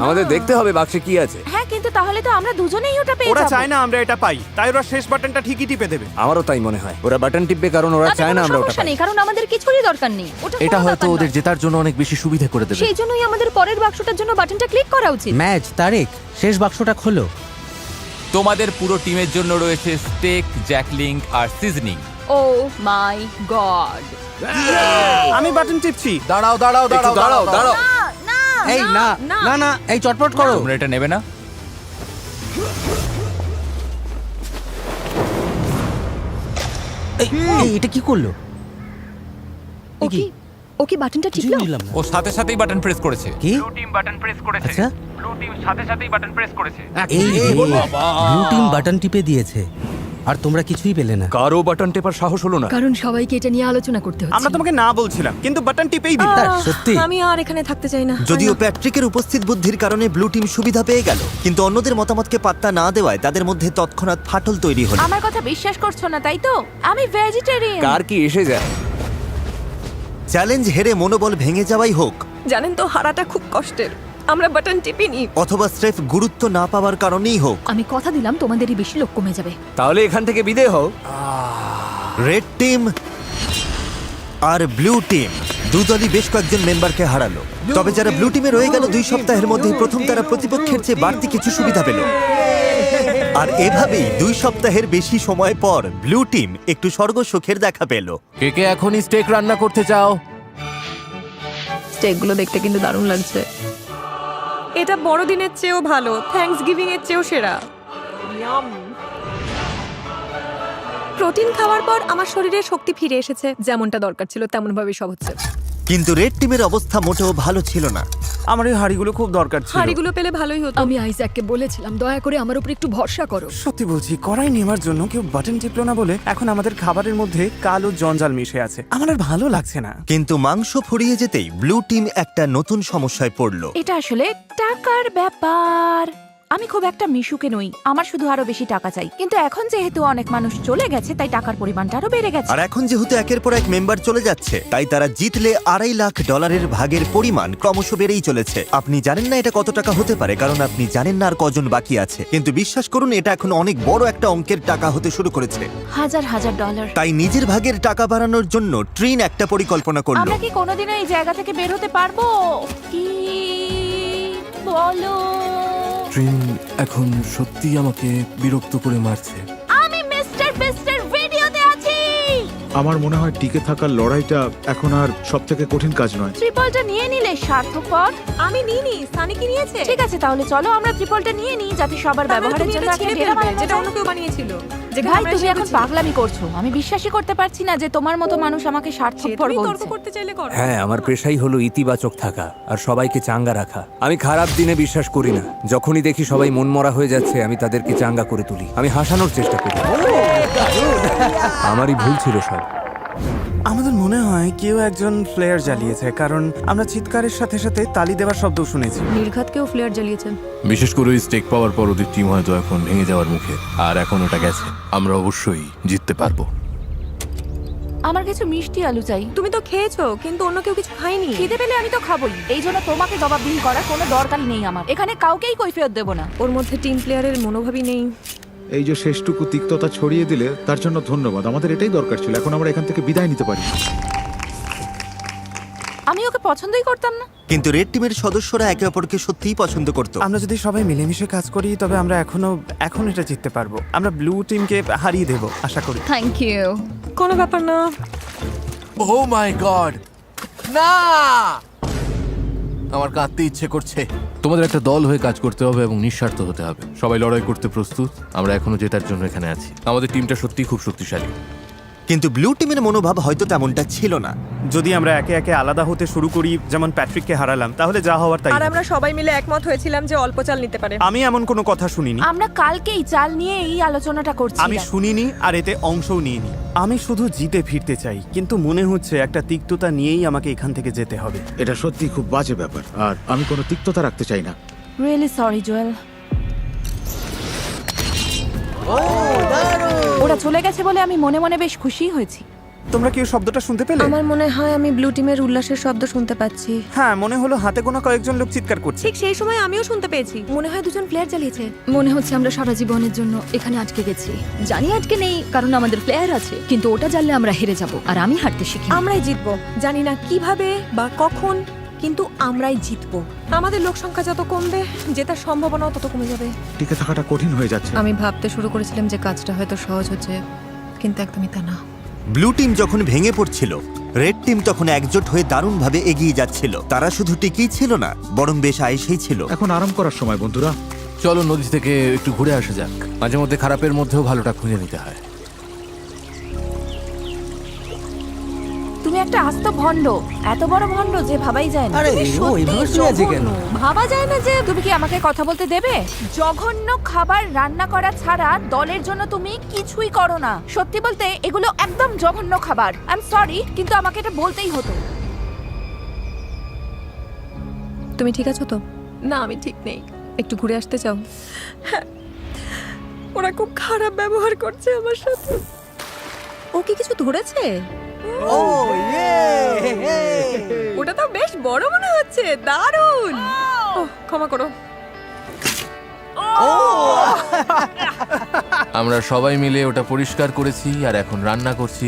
আমাদের দেখতে হবে বাক্সে কি আছে। হ্যাঁ, কিন্তু তাহলে তো আমরা দুজনেই ওটা পেয়ে ওরা যাবো। চায় না আমরা এটা পাই, তাই ওরা শেষ বাটনটা ঠিকই টিপে দেবে। আমারও তাই মনে হয়। ওরা বাটন টিপবে কারণ ওরা তাতে চায় না কোনো আমরা ওটা সমস্যা পাই। নেই, কারণ আমাদের কিছুরই দরকার নেই। ওটা এটা কোনো হয়তো ব্যাপার ওদের নয়। জেতার জন্য অনেক বেশি সুবিধা করে দেবে। সেই জন্যই আমাদের পরের বাক্সটার জন্য বাটনটা ক্লিক করা উচিত। ম্যাজ, তারেক, শেষ বাক্সটা খোলো। তোমাদের পুরো টিমের জন্য রয়েছে স্টেক, জ্যাকলিং আর সিজনিং। ও মাই গড। আমি বাটন টিপছি। দাঁড়াও দাঁড়াও দাঁড়াও দাঁড়াও দাঁড়াও। এই না না না, এই চটপট করো। তোমরা এটা নেবে না? এটা কি করলো? ও কি বাটনটা টিপলো? ও সাথে সাথেই বাটন প্রেস করেছে। কি? ব্লু টিম বাটন প্রেস করেছে। আচ্ছা, ব্লু টিম সাথে সাথেই বাটন প্রেস করেছে। এই ব্লু টিম বাটন টিপে দিয়েছে আর তোমরা কিছুই পেলে না। কারো বাটন টেপার সাহস হলো না। কারণ সবাইকে এটা নিয়ে আলোচনা করতে হচ্ছে। আমরা তোমাকে না বলছিলাম, কিন্তু বাটন টিপেই দিলে। সত্যি? আমি আর এখানে থাকতে চাই না। যদিও প্যাট্রিকের উপস্থিত বুদ্ধির কারণে ব্লু টিম সুবিধা পেয়ে গেল, কিন্তু অন্যদের মতামতকে পাত্তা না দেওয়ায় তাদের মধ্যে তৎক্ষণাৎ ফাটল তৈরি হলো। আমার কথা বিশ্বাস করছো না তাই তো? আমি ভেজিটেরিয়ান। কার কি এসে যায়? চ্যালেঞ্জ হেরে মনোবল ভেঙে যাওয়াই হোক, জানেন তো হারাটা খুব কষ্টের। আমরা বাটন টিপিনি। অথবা স্রেফ গুরুত্ব না পাওয়ার কারণেই হোক, আমি কথা দিলাম তোমাদেরই বেশি লোক কমে যাবে। তাহলে এখান থেকে বিদায় হও। রেড টিম আর ব্লু টিম দুদলই বেশ কয়েকজন মেম্বারকে হারালো। তবে যারা ব্লু টিমে রয়ে গেল 2 সপ্তাহের মধ্যে প্রথম তারা প্রতিপক্ষের চেয়ে বাড়তি কিছু সুবিধা পেল। আর এভাবেই 2 সপ্তাহের বেশি সময় পর ব্লু টিম একটু স্বর্গ সুখের দেখা পেল। কে কে এখনই স্টেক রান্না করতে চাও? স্টেকগুলো দেখতে কিন্তু দারুণ লাগছে। এটা বড়দিনের চেয়েও ভালো, থ্যাঙ্কস গিভিং এর চেয়েও সেরা। প্রোটিন খাওয়ার পর আমার শরীরে শক্তি ফিরে এসেছে, যেমনটা দরকার ছিল তেমন ভাবে সব হচ্ছে। কিন্তু রেড টিমের অবস্থা মোটেও ভালো ছিল না। আমার এই হাড়িগুলো খুব দরকার ছিল। হাড়িগুলো পেলে ভালোই হতো। আমি আইজ্যাককে বলেছিলাম দয়া করে আমার উপর একটু ভরসা করো। সত্যি বলছি, কড়াই নেওয়ার জন্য কেউ বাটন টিপলো না বলে এখন আমাদের খাবারের মধ্যে কালো জঞ্জাল মিশে আছে। আমার আর ভালো লাগছে না। কিন্তু মাংস ফুরিয়ে যেতেই ব্লু টিম একটা নতুন সমস্যায় পড়ল। এটা আসলে টাকার ব্যাপার। আমি খুব একটা মিশুকে নই, আমার শুধু আরো বেশি টাকা চাই। কিন্তু এখন যেহেতু অনেক মানুষ চলে গেছে তাই টাকার পরিমাণটা আরো বেড়ে গেছে। আর এখন যেহেতু একের পর এক মেম্বার চলে যাচ্ছে, তাই তারা জিতলে $2.5 লাখ ভাগের পরিমাণ ক্রমশ বেড়েই চলেছে। আপনি জানেন না এটা কত টাকা হতে পারে, কারণ আপনি জানেন না আর কজন বাকি আছে। কিন্তু বিশ্বাস করুন, এটা এখন অনেক বড় একটা অঙ্কের টাকা হতে শুরু করেছে। হাজার হাজার ডলার। তাই নিজের ভাগের টাকা বাড়ানোর জন্য ট্রিন একটা পরিকল্পনা করলো। আমরা কি কোনোদিনও এই জায়গা থেকে বের হতে পারবো? কি বলো? ট্রিন এখন সত্যি আমাকে বিরক্ত করে মারছে। আমি মিস্টার বিস্টের ভিডিওতে আছি। আমার মনে হয় টিকে থাকার লড়াইটা এখন আর সবথেকে কঠিন কাজ নয়। ট্রিপলটা নিয়ে নিলে সার্থকপর। আমি নিইনি, সানি কি নিয়েছে? ঠিক আছে, তাহলে চলো আমরা ট্রিপলটা নিয়ে নিই, যাতে সবার ব্যবহারের জন্য একটা ডেরা বানানো যেটা যায়। অন্য কেউ বানিয়েছিল। যে ভাই, তুমি এখন পাগলামি করছো। আমি বিশ্বাসই করতে পারছি না যে তোমার মতো মানুষ আমাকে স্বার্থপর তর্ক বলছে। করতে চাইলে করো। হ্যাঁ, আমার পেশাই হলো ইতিবাচক থাকা আর সবাইকে চাঙ্গা রাখা। আমি খারাপ দিনে বিশ্বাস করি না। যখনই দেখি সবাই মনমরা হয়ে যাচ্ছে, আমি তাদেরকে চাঙ্গা করে তুলি। আমি হাসানোর চেষ্টা করি। আমারই ভুল ছিল সব। আমাদের মনে হয় কেউ একজন ফ্লেয়ার জ্বালিয়েছে, কারণ আমরা চিৎকারের সাথে সাথে তালি দেওয়ার শব্দ শুনেছি। নির্ঘাতকেও ফ্লেয়ার জ্বালিয়েছেন। বিশেষ করে ওই স্টেক পাওয়ার পর ওদের টিম হয়তো এখন ভেঙে যাওয়ার মুখে। আর এখন ওটা গেছে, আমরা অবশ্যই জিততে পারবো। আমার কিছু মিষ্টি আলু চাই। তুমি তো খেয়েছো, কিন্তু অন্য কেউ কিছু খায়নি। খিদে পেলে আমি তো খাবোই। এই জন্য তোমাকে জবাবদিহি করার কোনো দরকার নেই আমার। এখানে কাউকেই কৈফিয়ত দেব না। ওর মধ্যে টিম প্লেয়ারের মনোভাবই নেই। এই যে শেষটুকু তিক্ততা ছড়িয়ে দিলে তার জন্য ধন্যবাদ। আমাদের এটাই দরকার ছিল। এখন আমরা এখান থেকে বিদায় নিতে পারি। আমি ওকে পছন্দই করতাম না। কিন্তু রেড টিমের সদস্যরা একে অপরকে সত্যিই পছন্দ করত। আমরা যদি সবাই মিলেমিশে কাজ করি, তবে আমরা এখন এটা জিততে পারবো। আমরা ব্লু টিমকে হারিয়ে দেব আশা করি। Thank you. কোনো ব্যাপার না। ও মাই গড, না! আমার কাঁদতে ইচ্ছে করছে। তোমাদের একটা দল হয়ে কাজ করতে হবে এবং নিঃস্বার্থ হতে হবে। সবাই লড়াই করতে প্রস্তুত। আমরা এখনো জেতার জন্য এখানে আছি। আমাদের টিমটা সত্যিই খুব শক্তিশালী। কিন্তু ব্লু টিমের মনোভাব হয়তো তেমনটা ছিল না। যদি আমরা একে একে আলাদা হতে শুরু করি, যেমন প্যাট্রিককে হারালাম, তাহলে যা হওয়ার তাই আর হবে। আমরা সবাই মিলে একমত হয়েছিলাম যে অল্প চাল নিতে পারে। আমি এমন কোনো কথা শুনিনি। আমরা কালকেই চাল নিয়ে এই আলোচনাটা করছি। আমি শুনিনি আর এতে অংশও নিইনি। আমি শুধু জিতে ফিরতে চাই, কিন্তু মনে হচ্ছে একটা তিক্ততা নিয়েই আমাকে এখান থেকে যেতে হবে। এটা সত্যি খুব বাজে ব্যাপার, আর আমি কোনো তিক্ততা রাখতে চাই না। Really sorry Joel. ওরা চলে গেছে বলে আমি মনে মনে বেশ খুশি হয়েছি। তোমরা কি ওই শব্দটা শুনতে পেলে? আমার মনে হয় আমি ব্লু টিমের উল্লাসের শব্দ শুনতে পাচ্ছি। হ্যাঁ, মনে হলো হাতে গোনা কয়েকজন লোক চিৎকার করছে। ঠিক সেই সময় আমিও শুনতে পেয়েছি। মনে হয় দুজন প্লেয়ার জ্বালিয়েছে। মনে হচ্ছে আমরা সারা জীবনের জন্য এখানে আটকে গেছি। জানি আটকে নেই, কারণ আমাদের প্লেয়ার আছে, কিন্তু ওটা জানলে আমরা হেরে যাব। আর আমি হারতে শিখি। আমরাই জিতবো, জানি না কিভাবে বা কখন, কিন্তু আমরাই জিতবো। আমাদের লোক সংখ্যা যত কমবে, জেতার সম্ভাবনাও তত কমে যাবে। টিকে থাকাটা কঠিন হয়ে যাচ্ছে। আমি ভাবতে শুরু করেছিলাম যে কাজটা হয়তো সহজ হচ্ছে, কিন্তু একদমই তা না। ব্লু টিম যখন ভেঙে পড়ছিল, রেড টিম তখন একজোট হয়ে দারুণভাবে এগিয়ে যাচ্ছিল। তারা শুধু টিকেই ছিল না, বরং বেশ আয়েসেই ছিল। এখন আরাম করার সময় বন্ধুরা। চলো নদী থেকে একটু ঘুরে আসা যাক। মাঝে মধ্যে খারাপের মধ্যেও ভালোটা খুঁজে নিতে হয়। তুমি একটা আস্ত ভণ্ড, এত বড় ভণ্ড যে ভাবাই যায় না। তুমি সত্যিই জঘন্য। ভাবা যায় না যে তুমি কি আমাকে কথা বলতে দেবে? জঘন্য খাবার রান্না করা ছাড়া দলের জন্য তুমি কিছুই করো না। সত্যি বলতে এগুলো একদম জঘন্য খাবার। আই এম সরি, কিন্তু আমাকে এটা বলতেই হতো। তুমি ঠিক আছো তো? না, আমি ঠিক নেই। একটু ঘুরে আসতে চাও? হ্যাঁ, ওরা খুব খারাপ ব্যবহার করছে আমার সাথে। ও কি কিছু ধরেছে? ওটা তো বেশ বড় মনে হচ্ছে, দারুণ। ক্ষমা করো। আমরা সবাই মিলে ওটা পরিষ্কার করেছি আর এখন রান্না করছি।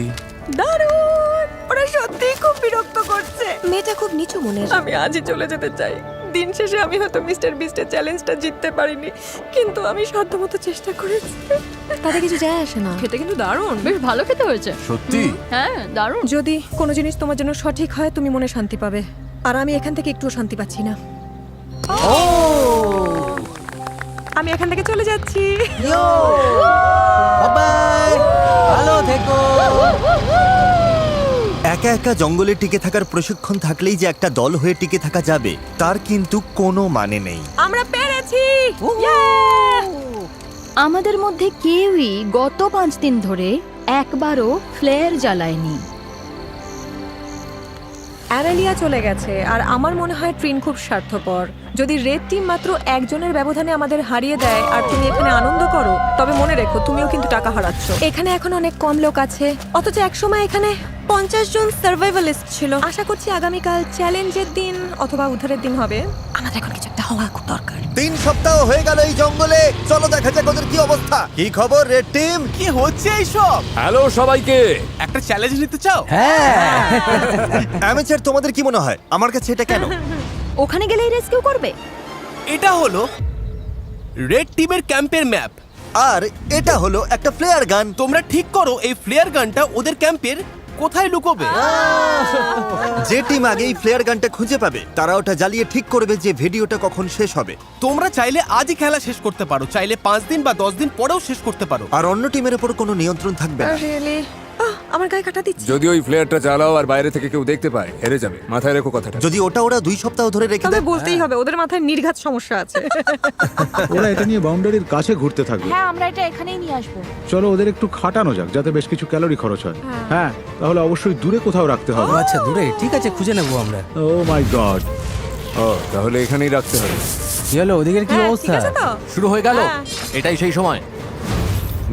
দারুণ, ওরা সত্যিই খুব বিরক্ত করছে। মেয়েটা খুব নিচু মনের। আমি আজই চলে যেতে চাই। দিন শেষে আমি হয়তো মিস্টার বিস্টের চ্যালেঞ্জটা জিততে পারিনি, কিন্তু আমি সাধ্যমতো চেষ্টা করেছি। তাতে কিছু যায় আসে না। খেতে কিন্তু দারুণ, বেশ ভালো খেতে হয়েছে। সত্যি? হ্যাঁ, দারুণ। যদি কোনো জিনিস তোমার জন্য সঠিক হয় তুমি মনে শান্তি পাবে, আর আমি এখান থেকে একটুও শান্তি পাচ্ছি না। আমি এখান থেকে চলে যাচ্ছি। ভালো থেকো। একা একা জঙ্গলে টিকে থাকার প্রশিক্ষণ থাকলেই যে একটা দল হয়ে টিকে থাকা যাবে তার কিন্তু কোনো মানে নেই। আমরা পেরেছি। আমাদের মধ্যে কেউই গত 5 দিন ধরে একবারও ফ্লেয়ার জ্বালায়নি। অ্যামেলিয়া চলে গেছে, আর আমার মনে হয় ট্রিন খুব স্বার্থপর। যদি রেড টিম মাত্র একজনের ব্যবধানে আমাদের হারিয়ে দেয় আর তুমি এখানে আনন্দ করো, তবে মনে রেখো তুমিও কিন্তু টাকা হারাচ্ছ। এখানে এখন অনেক কম লোক আছে, অথচ একসময় এখানে 50 জন সার্ভাইভালিস্ট ছিল। আশা করছি আগামীকাল চ্যালেঞ্জের দিন অথবা উদ্ধারের দিন হবে। আমাদের এখন কিছু একটা হওয়া খুব দরকার। 3 সপ্তাহ হয়ে গেল এই জঙ্গলে। চলো দেখা যাক ওদের কি অবস্থা। কি খবর রেড টিম? কি হচ্ছে এইসব? হ্যালো সবাইকে। একটা চ্যালেঞ্জ নিতে চাও? অ্যামেচার, তোমাদের কি মনে হয় আমার কাছে এটা কেন? ওখানে গেলেই রেস্কিউ করবে? এটা হলো রেড টিমের ক্যাম্পের ম্যাপ। আর এটা হলো একটা ফ্লেয়ার গান। তোমরা ঠিক করো এই ফ্লেয়ার গানটা ওদের ক্যাম্পের কোথায় লুকোবে। যে টিম আগে এই ফ্লেয়ার গানটা খুঁজে পাবে তারা ওটা জ্বালিয়ে ঠিক করবে যে ভিডিওটা কখন শেষ হবে। তোমরা চাইলে আজই খেলা শেষ করতে পারো, চাইলে 5 দিন বা 10 দিন পরেও শেষ করতে পারো। আর অন্য টিমের উপর কোনো নিয়ন্ত্রণ থাকবে না। রিয়েলি আমার গায়ে কাটা দিচ্ছে। যদি ওই ফ্লেয়ারটা জ্বালাও আর বাইরে থেকে কেউ দেখতে পায়, হেরে যাবে। মাথায় রেখো কথাটা। যদি ওটা ওরা 2 সপ্তাহ ধরে রেখে তবে দেয়, বলতেই হবে ওদের মাথায় নির্ঘাত সমস্যা আছে। ওরা এটা নিয়ে বাউন্ডারির কাছে ঘুরতে থাকবে। হ্যাঁ, আমরা এটা এখানেই নিয়ে আসবো। চলো ওদের একটু খাটানো যাক যাতে বেশ কিছু ক্যালোরি খরচ হয়। হ্যাঁ, তাহলে অবশ্যই দূরে কোথাও রাখতে হবে। আচ্ছা, দূরে ঠিক আছে, খুঁজে নেবো আমরা। ও মাই গড। ও, তাহলে এখানেই রাখতে হবে। চলো, ওদিকের কি হ্যাঁ, অবস্থা? ঠিক আছে তো? শুরু হয়ে গেল। হ্যাঁ। এটাই সেই সময়।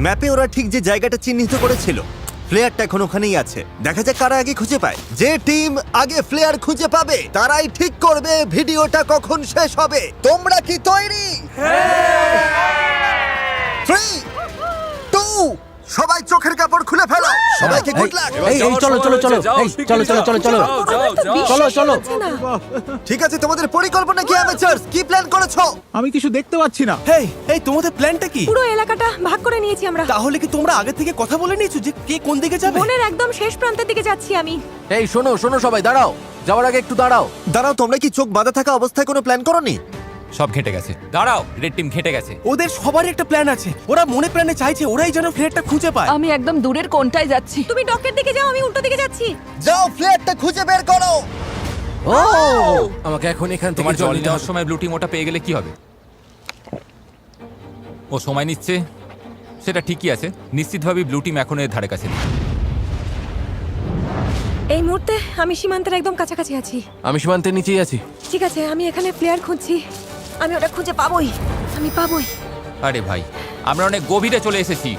ম্যাপে ওরা ঠিক যে জায়গাটা চিহ্নিত করেছিল ফ্লেয়ারটা এখন ওখানেই আছে। দেখা যাক কারা আগে খুঁজে পায়। যে টিম আগে ফ্লেয়ার খুঁজে পাবে তারাই ঠিক করবে ভিডিওটা কখন শেষ হবে। তোমরা কি তৈরি? 3, 2, সবাই চোখের কাপড় খুলে ফেলো। সবাইকে গুড লাক। চলো চলো চলো চলো চলো চলো চলো চলো চলো। ঠিক আছে, তোমাদের পরিকল্পনা কি অ্যামেচারস? কি প্ল্যান করেছো? আমি কিছু দেখতে পাচ্ছি না। হেই, এই তোমাদের প্ল্যানটা কি? পুরো এলাকাটা ভাগ করে নিয়েছি আমরা। তাহলে কি তোমরা আগে থেকে কথা বলে নিয়েছো যে কে কোন দিকে যাবে? বনের একদম শেষ প্রান্তের দিকে যাচ্ছি আমি। এই শোনো শোনো, সবাই দাঁড়াও। যাওয়ার আগে একটু দাঁড়াও। দাঁড়াও, তোমরা কি চোখ বাঁধা থাকা অবস্থায় কোনো প্ল্যান করোনি? সব ঘেটে গেছে। দাঁড়াও, রেড টিম ঘেটে গেছে। ওদের সবারই একটা প্ল্যান আছে। ওরা মনে প্রাণে চাইছে ওরাই যেন ফ্লেয়ারটা খুঁজে পায়। আমি একদম দূরের কোণটায় যাচ্ছি। তুমি ডকের দিকে যাও, আমি উল্টো দিকে যাচ্ছি। যাও, ফ্লেয়ারটা খুঁজে বের করো। ও, আমাকে এখন এখান থেকে তোমার জল জল নেওয়ার সময় ব্লু টিম ওটা পেয়ে গেলে কি হবে? ও সময় নিচ্ছে, সেটা ঠিকই আছে। নিশ্চিতভাবেই ব্লু টিম এখন এর ধারে কাছে নেই। এই মুহূর্তে আমি সীমান্তের একদম কাছাকাছি আছি। আমি সীমান্তের নিচেই আছি। ঠিক আছে, আমি এখানে প্লেয়ার খুঁজছি। আমি ওটা খুঁজে পাবোই, আমি পাবোই। আরে ভাই, আমরা অনেক গভীরে চলে এসেছি।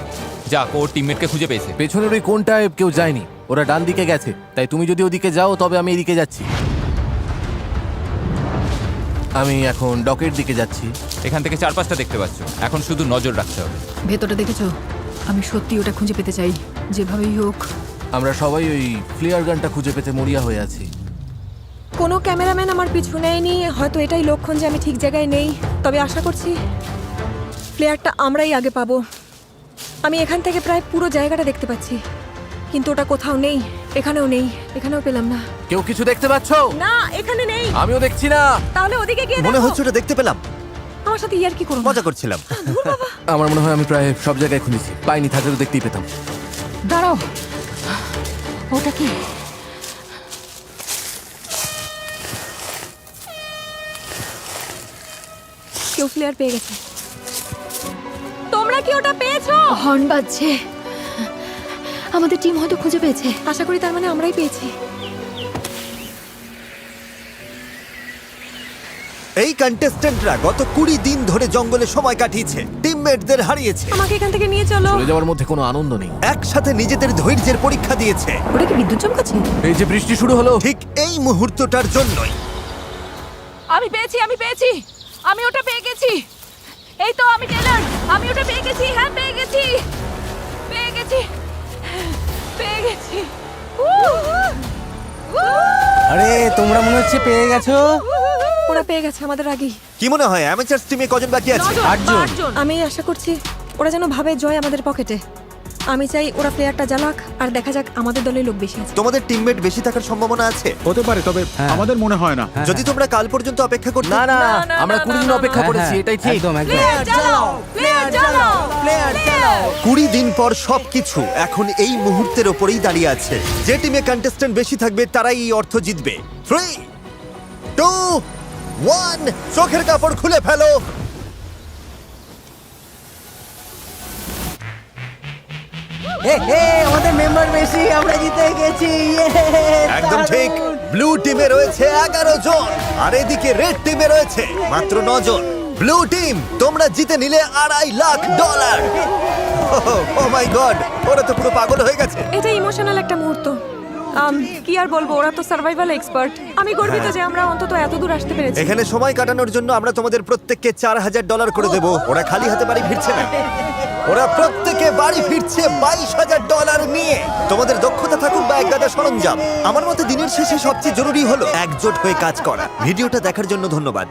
যাক, ওর টিমমেটকে খুঁজে পেয়েছে। পেছনের ওই কোণটায় কেউ যায়নি, ওরা ডান দিকে গেছে। তাই তুমি যদি ওদিকে যাও তবে আমি এদিকে যাচ্ছি। আমি এখন ডকের দিকে যাচ্ছি। এখান থেকে 4-5টা দেখতে পাচ্ছ। এখন শুধু নজর রাখতে হবে। ভেতরটা দেখেছো? আমি সত্যি ওটা খুঁজে পেতে চাই, যেভাবেই হোক। আমরা সবাই ওই ফ্লেয়ার গানটা খুঁজে পেতে মরিয়া হয়ে আছি। কোনো ক্যামেরাম্যান আমার পিছু নেয়নি। হয়তো এটাই লক্ষণ যে আমি ঠিক জায়গায় নেই। তবে আশা করছি প্লেয়ারটা আমরাই আগে পাবো। আমি এখান থেকে প্রায় পুরো জায়গাটা দেখতে পাচ্ছি, কিন্তু ওটা কোথাও নেই। এখানেও নেই, এখানেও পেলাম না। কেউ কিছু দেখতে পাচ্ছ? না, এখানে নেই। আমিও দেখছি না। তাহলে ওদিকে গিয়ে মনে দেখো। হচ্ছে ওটা দেখতে পেলাম। আমার সাথে ইয়ার কি করবো? মজা করছিলাম। আমার মনে হয় আমি প্রায় সব জায়গায় খুঁজেছি, পাইনি, থাকলে তো দেখতেই পেতাম। দাঁড়াও, ওটা কি? কেউ ফ্লেয়ার পেয়ে গেছে। তোমরা কি ওটা পেয়েছো? হর্ন বাজছে, আমাদের টিম হয়তো খুঁজে পেয়েছে। আশা করি তার মানে আমরাই পেয়েছি। এই কন্টেস্ট্যান্টরা গত 20 দিন ধরে জঙ্গলে সময় কাটিয়েছে, টিমমেটদের হারিয়েছে, আমাকে এখান থেকে নিয়ে চলো। চলে যাওয়ার মধ্যে কোনো আনন্দ নেই। একসাথে নিজেদের ধৈর্যের পরীক্ষা দিয়েছে। ওটা কি বিদ্যুৎ চমকাচ্ছে? এই যে বৃষ্টি শুরু হলো, ঠিক এই মুহূর্তটার জন্যই। আমি পেয়েছি, আমি পেয়েছি, আমি ওটা পেয়ে গেছি। এই তো আমি টেলর, আমি ওটা পেয়ে গেছি। হ্যাঁ, পেয়ে গেছি, পেয়ে গেছি, পেয়ে গেছি। আরে তোমরা মনে হচ্ছে পেয়ে গেছো। ওরা পেয়ে গেছে আমাদের আগেই। কি মনে হয় অ্যামেচারস টিমে কজন বাকি আছে? 8 জন। আমি আশা করছি ওরা যেন ভাবে জয় আমাদের পকেটে। আমি চাই ওরা প্লেয়ারটা জ্বালাক আর দেখা যাক আমাদের দলে লোক বেশি আছে। তোমাদের টিমমেট বেশি থাকার সম্ভাবনা আছে। হতে পারে, তবে আমাদের মনে হয় না। যদি তোমরা কাল পর্যন্ত অপেক্ষা করতে। না না, আমরা 20 দিন অপেক্ষা করেছি, এটাই ঠিক। একদম একদম। প্লেয়ার জ্বালাও, প্লেয়ার জ্বালাও, প্লেয়ার জ্বালাও। 20 দিন পর সবকিছু এখন এই মুহূর্তের ওপরেই দাঁড়িয়ে আছে। যে টিমে কন্টেস্ট্যান্ট বেশি থাকবে তারাই এই অর্থ জিতবে। 3, 2, 1, চোখের কাপড় খুলে ফেলো। আমাদের মেম্বার বেশি, আমরা জিতে গেছি। একদম ঠিক। ব্লু টিমে রয়েছে 11 জন আর এদিকে রেড টিমে রয়েছে মাত্র 9 জন। ব্লু টিম, তোমরা জিতে নিলে $2.5 লাখ। ও মাই গড, ওরা তো পুরো পাগল হয়ে গেছে। এটা ইমোশনাল একটা মুহূর্ত। কি আর বলবো, ওরা তো সার্ভাইভাল এক্সপার্ট। আমি গর্বিত যে আমরা অন্তত এত দূর আসতে পেরেছি। এখানে সময় কাটানোর জন্য আমরা তোমাদের প্রত্যেককে $4,000 করে দেব। ওরা খালি হাতে বাড়ি ফিরছে না, ওরা প্রত্যেকে বাড়ি ফিরছে $22,000 নিয়ে। তোমাদের দক্ষতা থাকুক বা একগাদা সরঞ্জাম, আমার মতে দিনের শেষে সবচেয়ে জরুরি হলো একজোট হয়ে কাজ করা। ভিডিওটা দেখার জন্য ধন্যবাদ।